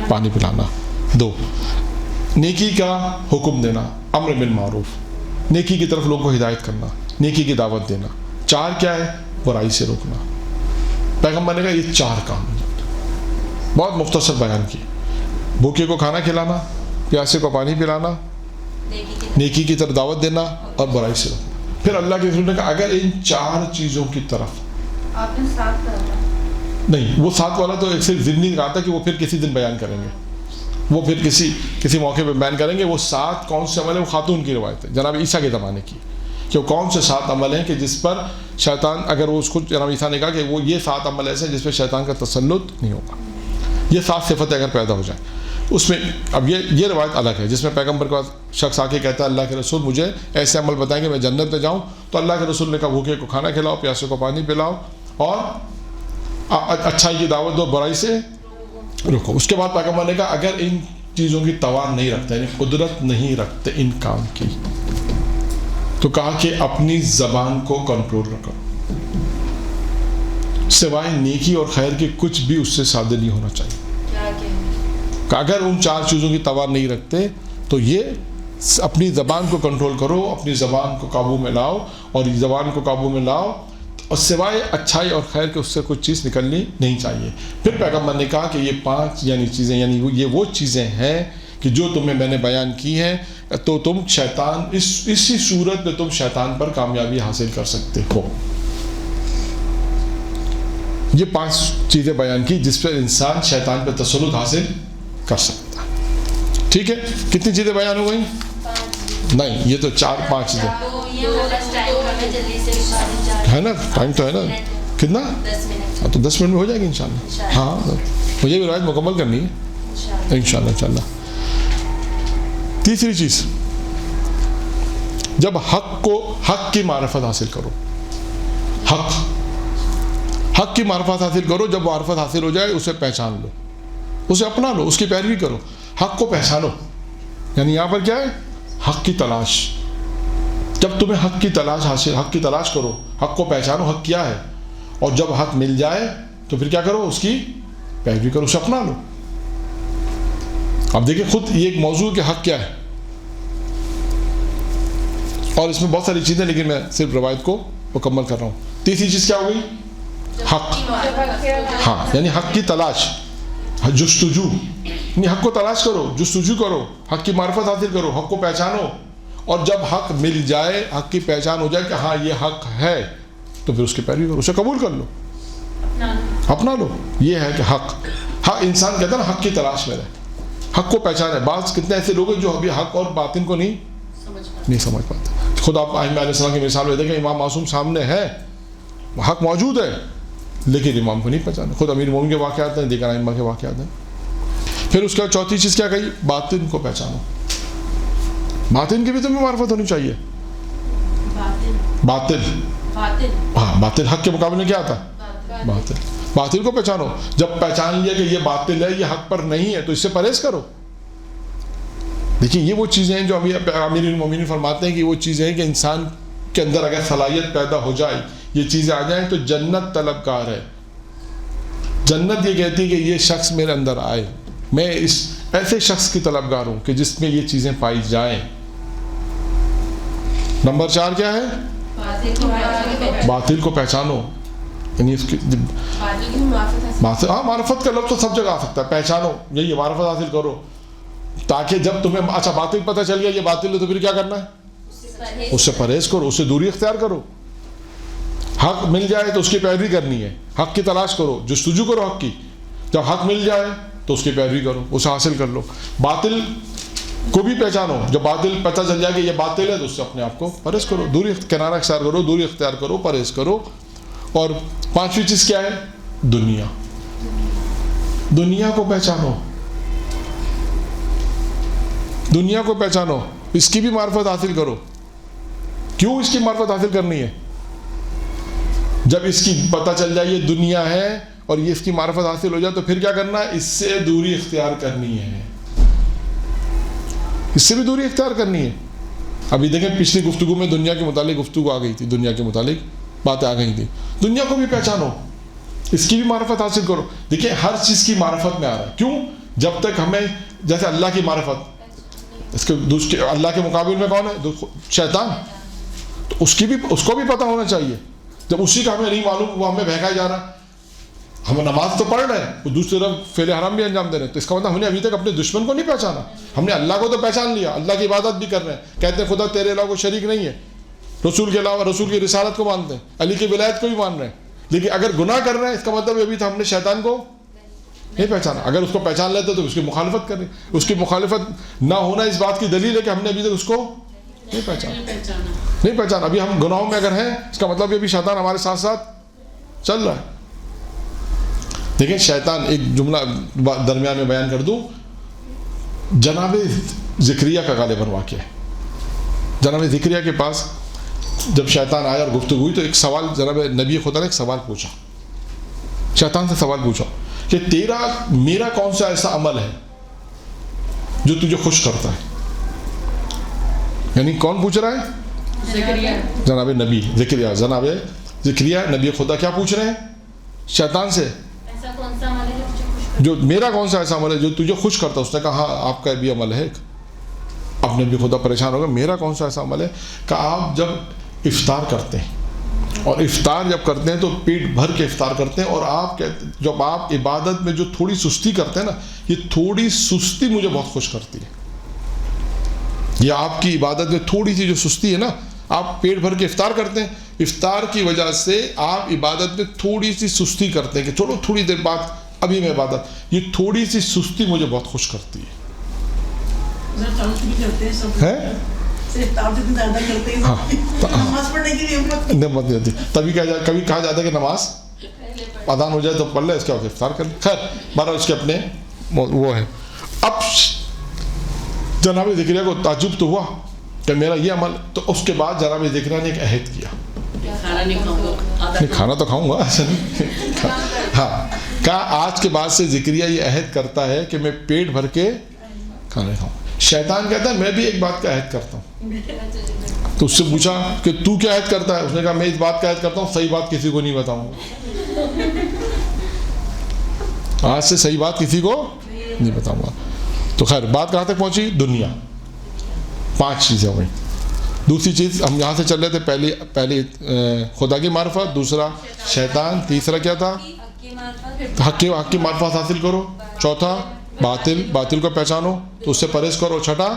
پانی پلانا. 2 نیکی کا حکم دینا, امر بالمعروف, نیکی کی طرف لوگوں کو ہدایت کرنا, نیکی کی دعوت دینا. 4 کیا ہے, برائی سے روکنا. پیغمبر نے کہا یہ 4 کام بہت مختصر بیان کی, بھوکے کو کھانا کھلانا, پیاسے کو پانی پلانا, نیکی کی طرف دعوت دینا اور برائی سے روکنا. پھر اللہ کے رسول نے کہا اگر ان 4 چیزوں کی طرف آپ نے ساتھ کہا نہیں، وہ ساتھ والا تو ایک صرف ضمنی کہا تھا کہ وہ پھر کسی دن بیان کریں گے، وہ پھر کسی موقع پہ بیان کریں گے. وہ 7 کون سے عمل ہے؟ وہ خاتون کی روایت ہے جناب عیسیٰ کے زمانے کی، کہ وہ کون سے 7 عمل ہیں کہ جس پر شیطان، اگر وہ اس کو جناب عیسیٰ نے کہا کہ وہ یہ 7 عمل ایسے ہیں جس پہ شیطان کا تسلط نہیں ہوگا. یہ 7 صفتیں اگر پیدا ہو جائیں اس میں، اب یہ روایت الگ ہے جس میں پیغمبر کا شخص آ کے کہتا ہے اللہ کے رسول مجھے ایسے عمل بتائیں کہ میں جنت میں جاؤں، تو اللہ کے رسول نے کہا بھوکے کو کھانا کھلاؤ، پیاسے کو پانی پلاؤ، اور اچھائی کی دعوت دو، برائی سے رکو. اس کے بعد پیغمبر نے کہا اگر ان چیزوں کی توان نہیں رکھتے، یعنی قدرت نہیں رکھتے ان کام کی، تو کہا کہ اپنی زبان کو کنٹرول رکھو، سوائے نیکی اور خیر کے کچھ بھی اس سے صادر نہیں ہونا چاہیے. کہ اگر ان 4 چیزوں کی توان نہیں رکھتے تو یہ اپنی زبان کو کنٹرول کرو، اپنی زبان کو قابو میں لاؤ، اور زبان کو قابو میں لاؤ اور سوائے اچھائی اور خیر کے اس سے کوئی چیز نکلنی نہیں چاہیے. پھر پیغمبر نے کہا کہ یہ 5 یعنی چیزیں، یعنی یہ وہ چیزیں ہیں کہ جو تمہیں میں نے بیان کی ہیں تو تم شیطان اسی صورت میں تم شیطان پر کامیابی حاصل کر سکتے ہو. یہ 5 چیزیں بیان کی جس پر انسان شیطان پہ تسلط حاصل کر سکتا ہے. ٹھیک ہے، کتنی چیزیں بیان ہو گئی؟ نہیں، یہ تو 4-5 چیزیں ہے نا. ٹائم تو ہے نا، کتنا؟ 10 منٹ. تو 10 منٹ میں ہو جائے گی انشاءاللہ. ہاں، مجھے بھی روایت مکمل کرنی ہے انشاءاللہ. تیسری چیز، جب حق کی معرفت حاصل کرو، حق کی معرفت حاصل کرو. جب معرفت حاصل ہو جائے اسے پہچان لو، اسے اپنا لو، اس کی پیروی کرو. حق کو پہچانو، یعنی یہاں پر کیا ہے؟ حق کی تلاش. جب تمہیں حق کی تلاش کرو، حق کو پہچانو حق کیا ہے، اور جب حق مل جائے تو پھر کیا کرو؟ اس کی پیروی کرو، اسے اپنا لو. اب دیکھیں خود یہ ایک موضوع کہ حق کیا ہے، اور اس میں بہت ساری چیزیں، لیکن میں صرف روایت کو مکمل کر رہا ہوں. تیسری چیز کیا ہو گئی؟ حق. ہاں، یعنی حق کی تلاش، جستجو، یعنی حق کو تلاش کرو، جستجو کرو، حق کی معرفت حاصل کرو، حق کو پہچانو، اور جب حق مل جائے، حق کی پہچان ہو جائے کہ ہاں یہ حق ہے، تو پھر اس کی پیروی کرو، اسے قبول کر لو، اپنا لو. یہ ہے کہ حق انسان کہتا ہے نا حق کی تلاش میں رہے، حق کو پہچانے. بعض کتنے ایسے لوگ ہیں جو ابھی حق اور باطن کو نہیں سمجھ پاتے. خود آپ ائمہ علیہ السلام کی مثال میں دیکھیں، امام معصوم سامنے ہے، حق موجود ہے، لیکن امام کو نہیں پہچانا. خود امیر مومنین کے واقعات ہیں، دیگر ائمہ کے واقعات ہیں. پھر اس کے بعد چوتھی چیز کیا کہی؟ باطن کو پہچانو. باطن کی بھی تمہیں معرفت ہونی چاہیے. باطل حق کے مقابلے میں کیا تھا؟ باطل کو پہچانو. جب پہچان لیا کہ یہ باطل ہے، یہ حق پر نہیں ہے، تو اس سے پرہیز کرو. دیکھیے یہ وہ چیزیں ہیں جو امیر المومنین فرماتے ہیں کہ وہ چیزیں ہیں کہ انسان کے اندر اگر صلاحیت پیدا ہو جائے، یہ چیزیں آ جائیں تو جنت طلبگار ہے. جنت یہ کہتی ہے کہ یہ شخص میرے اندر آئے، میں اس ایسے شخص کی طلبگار ہوں کہ جس میں یہ چیزیں پائی جائیں. نمبر 4 کیا ہے؟ باطل کو پہچانو. یعنی اس کی معرفت کا لفظ تو سب جگہ آ سکتا ہے. پہچانو، یہی معرفت حاصل کرو، تاکہ جب تمہیں اچھا باطل پتہ چل گیا یہ باطل ہے تو پھر کیا کرنا ہے؟ اس سے پرہیز کرو، اس سے دوری اختیار کرو. حق مل جائے تو اس کی پیروی کرنی ہے، حق کی تلاش کرو، جستجو کرو حق کی. جب حق مل جائے تو اس کی پیروی کرو، اسے حاصل کر لو. باطل کو بھی پہچانو، جب باطل پتہ چل جائے کہ یہ باطل ہے تو اس سے اپنے آپ کو پرہیز کرو، دوری کنارہ اختیار کرو، دوری اختیار کرو، پرہیز کرو. اور 5ویں چیز کیا ہے؟ دنیا کو پہچانو. دنیا کو پہچانو، اس کی بھی معرفت حاصل کرو. کیوں اس کی معرفت حاصل کرنی ہے؟ جب اس کی پتہ چل جائے یہ دنیا ہے اور یہ اس کی معرفت حاصل ہو جائے تو پھر کیا کرنا ہے؟ اس سے دوری اختیار کرنی ہے، اس سے بھی دوری اختیار کرنی ہے. ابھی دیکھیں پچھلی گفتگو میں دنیا کے متعلق گفتگو آ گئی تھی، دنیا کے متعلق باتیں آ گئی تھی. دنیا کو بھی پہچانو، اس کی بھی معرفت حاصل کرو. دیکھیں ہر چیز کی معرفت میں آ رہا ہے. کیوں؟ جب تک ہمیں جیسے اللہ کی معرفت، اس کے اللہ کے مقابل میں کون ہے؟ شیطان. تو اس کو بھی پتہ ہونا چاہیے. جب اسی کا ہمیں نہیں معلوم، وہ ہمیں بہکایا جا رہا ہے. ہم نماز تو پڑھ رہے ہیں، وہ دوسری طرف فعل حرام بھی انجام دے رہے ہیں، تو اس کا مطلب ہم نے ابھی تک اپنے دشمن کو نہیں پہچانا. ہم نے اللہ کو تو پہچان لیا، اللہ کی عبادت بھی کر رہے ہیں، کہتے ہیں خدا تیرے علاوہ کوئی شریک نہیں ہے، رسول کے علاوہ رسول کی رسالت کو مانتے ہیں، علی کی ولایت کو بھی مان رہے ہیں، لیکن اگر گناہ کر رہے ہیں اس کا مطلب ابھی تو ہم نے شیطان کو نہیں پہچانا. اگر اس کو پہچان لیتے تو اس کی مخالفت کریں. اس کی مخالفت نہ ہونا اس بات کی دلیل ہے کہ ہم نے ابھی تک اس کو نہیں پہچانا. ابھی ہم گناہوں میں اگر ہیں اس کا مطلب ابھی شیطان ہمارے ساتھ ساتھ چل رہا ہے. لیکن شیطان, ایک جملہ درمیان میں بیان کر دوں, جناب زکریا کا غالباً واقعہ ہے. جناب زکریا کے پاس جب شیطان آیا اور گفتگو ہوئی تو ایک سوال جناب نبی خدا نے ایک سوال پوچھا, شیطان سے سوال پوچھا کہ میرا کون سا ایسا عمل ہے جو تجھے خوش کرتا ہے. یعنی کون پوچھ رہا ہے؟ جناب نبی زکریا. جناب زکریا نبی خدا کیا پوچھ رہے ہیں شیطان سے, ایسا کون سا عمل ہے جو تجھے خوش جو میرا کون سا ایسا عمل ہے جو تجھے خوش کرتا ہے. اس نے کہا ہاں آپ کا بھی عمل ہے. اب نبی خدا پریشان ہوگا, میرا کون سا ایسا عمل ہے کہ آپ جب افطار کرتے ہیں اور افطار جب کرتے ہیں تو پیٹ بھر کے افطار کرتے ہیں, اور آپ جب آپ عبادت میں جو تھوڑی سستی کرتے ہیں نا, یہ تھوڑی سستی مجھے بہت خوش کرتی ہے. یہ آپ کی عبادت میں تھوڑی سی جو سستی ہے نا, آپ پیٹ بھر کے افطار کرتے ہیں, افطار کی وجہ سے آپ عبادت میں تھوڑی سی سستی کرتے ہیں کہ چلو تھوڑی دیر بعد ابھی میں عبادت, یہ تھوڑی سی سستی مجھے بہت خوش کرتی ہے. نمت نہیں ہوتی تبھی کبھی کہا جاتا ہے کہ نماز اذان ہو جائے تو پڑھ لے, اس کے بعد افطار کر لے. خیر بہرحال اس کے اپنے وہ ہے. اب جناب زکریا کو تعجب تو ہوا کہ میرا یہ عمل, تو اس کے بعد جناب زکریا نے ایک عہد کیا, کھانا تو کھاؤں گا ہاں, کہا آج کے بعد سے زکریا یہ عہد کرتا ہے کہ میں پیٹ بھر کے کھانا کھاؤں. شیطان کہتا ہے میں بھی ایک بات کا عہد کرتا ہوں. تو اس سے پوچھا کہ تو کیا عہد کرتا ہے؟ اس نے کہا میں اس بات کا عہد کرتا ہوں صحیح بات کسی کو نہیں بتاؤں گا, آج سے صحیح بات کسی کو نہیں بتاؤں گا. تو خیر بات کہاں تک پہنچی؟ دنیا. 5 چیزیں ہوئی. دوسری چیز ہم یہاں سے چل رہے تھے, پہلی خدا کی معرفت, دوسرا شیطان, تیسرا کیا تھا حق کی معرفت حاصل کرو, چوتھا باطل کو پہچانو تو اس سے پرہیز کرو, چھٹا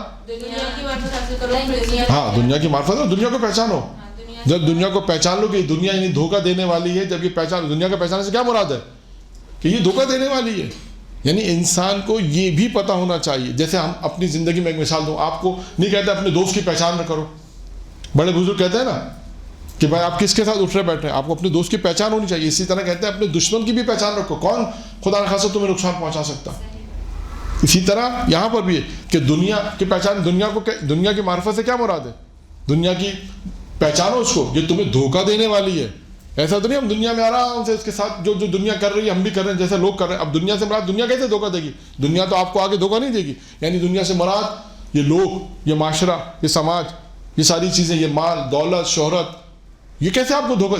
ہاں دنیا کی معرفت اور دنیا کو پہچانو. جب دنیا کو پہچان لو کہ دنیا یعنی دھوکہ دینے والی ہے, جب یہ پہچان, دنیا کو پہچاننے سے کیا مراد ہے کہ یہ دھوکہ دینے والی ہے. یعنی انسان کو یہ بھی پتہ ہونا چاہیے. جیسے ہم اپنی زندگی میں ایک مثال دوں, آپ کو نہیں کہتے اپنے دوست کی پہچان نہ کرو, بڑے بزرگ کہتے ہیں نا کہ بھائی آپ کس کے ساتھ اٹھ رہے بیٹھ رہے ہیں, آپ کو اپنے دوست کی پہچان ہونی چاہیے. اسی طرح کہتے ہیں اپنے دشمن کی بھی پہچان رکھو, کون خدا نخواستہ تمہیں نقصان پہنچا سکتا. اسی طرح یہاں پر بھی ہے کہ دنیا کی پہچان, دنیا کی معرفت سے کیا مراد ہے؟ دنیا کی پہچانو اس کو, یہ تمہیں دھوکہ دینے والی ہے. ایسا تو نہیں ہم دنیا میں آرام سے اس کے ساتھ جو دنیا کر رہی ہے ہم بھی کر رہے ہیں, جیسے لوگ کر رہے ہیں. اب دنیا سے مراد دنیا کیسے دھوکہ دے گی؟ دنیا تو آپ کو آگے دھوکہ نہیں دے گی. یعنی دنیا سے مراد یہ لوگ, یہ معاشرہ, یہ سماج, یہ ساری چیزیں, یہ مال دولت شہرت, یہ کیسے آپ کو دھوکہ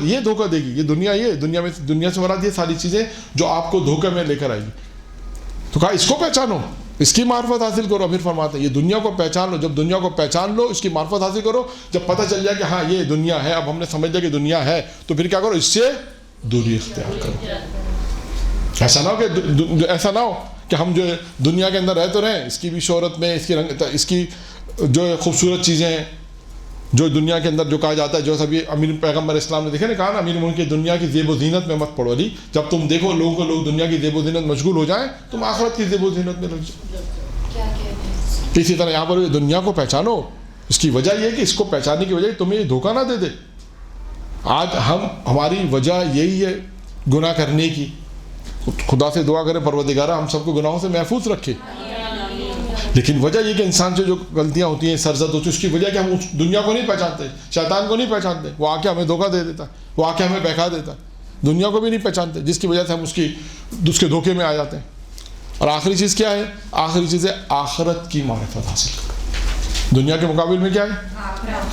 دے گی؟ یہ دنیا سے مراد یہ ساری چیزیں جو آپ کو دھوکے میں لے کر آئے گی. تو کہا اس کو پہچانو, اس کی معرفت حاصل کرو. پھر فرماتے ہیں یہ دنیا کو پہچان لو. جب دنیا کو پہچان لو, اس کی معرفت حاصل کرو, جب پتہ چل جائے کہ ہاں یہ دنیا ہے, اب ہم نے سمجھ لیا کہ دنیا ہے, تو پھر کیا کرو, اس سے دوری اختیار کرو. ایسا نہ ہو کہ ہم جو دنیا کے اندر رہ تو رہیں, اس کی بھی شہرت میں, اس کی جو خوبصورت چیزیں ہیں جو دنیا کے اندر جو کہا جاتا ہے, جو سبھی امیر پیغمبر اسلام نے دیکھے نا, کہا نا امیر ملک کی دنیا کی زیب و زینت میں مت پڑو علی. جب تم دیکھو لوگ دنیا کی زیب و زینت مشغول ہو جائیں, تم آخرت کی زیب و زینت میں لگ جاؤ. اسی طرح یہاں پر دنیا کو پہچانو. اس کی وجہ یہ ہے کہ اس کو پہچاننے کی وجہ تمہیں یہ دھوکہ نہ دے دے. آج ہماری وجہ یہی ہے گناہ کرنے کی. خدا سے دعا کریں پروردگارہ ہم سب کو گناہوں سے محفوظ رکھے. لیکن وجہ یہ کہ انسان سے جو غلطیاں ہوتی ہیں, سرزد ہوتی ہے, اس کی وجہ کہ ہم اس دنیا کو نہیں پہچانتے, شیطان کو نہیں پہچانتے. وہ آ کے ہمیں دھوکہ دے دیتا ہے, وہ آ کے ہمیں بہکا دیتا ہے. دنیا کو بھی نہیں پہچانتے, جس کی وجہ سے ہم اس کے دھوکے میں آ جاتے ہیں. اور آخری چیز کیا ہے؟ آخری چیز ہے آخرت کی معرفت حاصل کرو. دنیا کے مقابل میں کیا ہے؟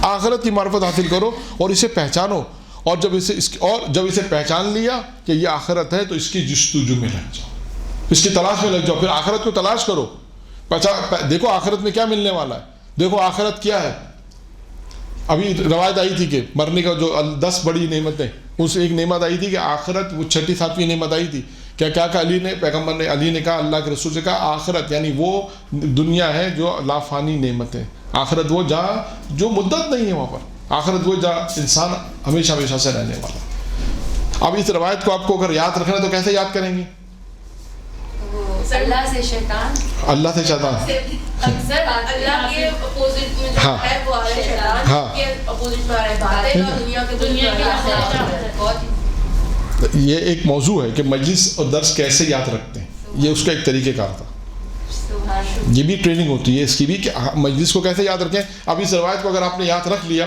آخرت کی معرفت حاصل کرو اور اسے پہچانو. اور جب اسے پہچان لیا کہ یہ آخرت ہے, تو اس کی جستجو میں لگ جاؤ, اس کی تلاش میں لگ جاؤ. پھر آخرت کو تلاش کرو. دیکھو آخرت میں کیا ملنے والا ہے, دیکھو آخرت کیا ہے. ابھی روایت آئی تھی کہ مرنے کا جو 10 بڑی نعمتیں, اس ایک نعمت آئی تھی کہ آخرت, وہ 6 7ویں نعمت آئی تھی. کیا کہا علی نے کہا, اللہ کے رسول سے کہا, آخرت یعنی وہ دنیا ہے جو لافانی نعمت ہے. آخرت وہ جہاں جو مدت نہیں ہے وہاں پر. آخرت وہ جہاں انسان ہمیشہ سے رہنے والا. اب اس روایت کو آپ کو اگر یاد رکھنا ہے تو کیسے یاد کریں گے؟ اللہ سے شیطان، اللہ سے شیطان، اکثر اللہ کے اپوزٹ میں جو ہے وہ آ رہا ہے شیطان کے اپوزٹ میں آ رہا ہے باتیں اور دنیا کے بہت یہ ایک موضوع ہے کہ مجلس اور درس کیسے یاد رکھتے ہیں، یہ اس کا ایک طریقہ کار تھا. یہ بھی ٹریننگ ہوتی ہے اس کی بھی کہ مجلس کو کیسے یاد رکھیں. اب اس روایت کو اگر آپ نے یاد رکھ لیا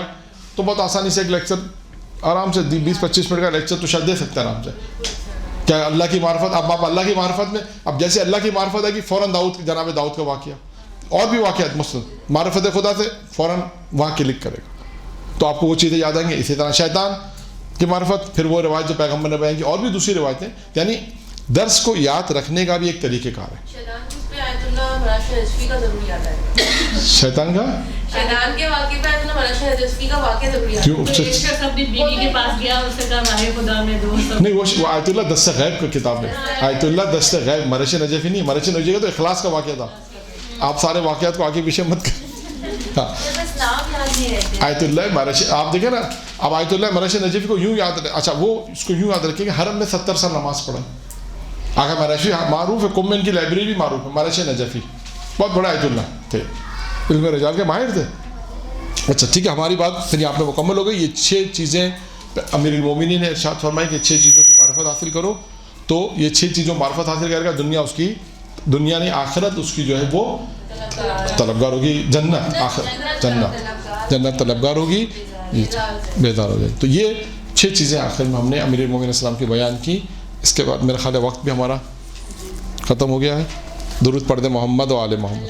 تو بہت آسانی سے ایک لیکچر آرام سے 20-25 منٹ کا لیکچر تو شاید دے سکتے ہیں آرام سے. کیا اللہ کی معرفت، اب آپ اللہ کی معرفت میں، اب جیسے اللہ کی معرفت ہے کہ فوراً جناب داؤد کا واقعہ اور بھی واقعات مسلم معرفت خدا سے فوراً وہاں کلک کرے گا تو آپ کو وہ چیزیں یاد آئیں گی. اسی طرح شیطان کی معرفت، پھر وہ روایت جو پیغمبر نے بیان کی اور بھی دوسری روایتیں. یعنی درس کو یاد رکھنے کا بھی ایک طریقہ کار ہے. شیطان کا شیطان کے واقعے پہ آیت اللہ مراشہ نجفی کا واقعہ ضروری ہے. کیوں اپنی بیوی کے پاس گیا، اس سے کہا راہ خدا میں دوست. نہیں، وہ آیت اللہ دست غیب کی کتاب ہے. آیت اللہ دست غیب، مرش نجفی نہیں. مرش نجفی کا تو اخلاص کا واقعہ تھا. آپ سارے واقعات کو آگے پیچھے مت کریں. آیت اللہ مرش، آپ دیکھیں نا، اب آیت اللہ مرش نجفی کو یوں یاد رکھیں. اچھا، وہ اس کو یوں یاد رکھیں کہ حرم میں 70 سال نماز پڑھیں. آگے مرشی معروف ہے، قم کی لائبریری بھی معروف ہے. مرش نجفی بہت بڑا آیت اللہ تھے، علم رجال کے ماہر تھے. اچھا ٹھیک ہے، ہماری بات پھر یہاں پہ مکمل ہو گئی. یہ 6 چیزیں امیر المومنین نے ارشاد فرمائی کہ 6 چیزوں کی معرفت حاصل کرو. تو یہ 6 چیزوں معرفت حاصل کرے گا، دنیا اس کی، دنیا نہیں آخرت اس کی جو ہے وہ طلبگار ہوگی. جنت آخرت، جنت طلبگار ہوگی، بیدار ہو جائے. تو یہ 6 چیزیں آخر میں ہم نے امیر المومنین السلام کی بیان کی. اس کے بعد میرا خیال ہے وقت بھی ہمارا ختم ہو گیا ہے. درود پڑھ دیں محمد و آل محمد.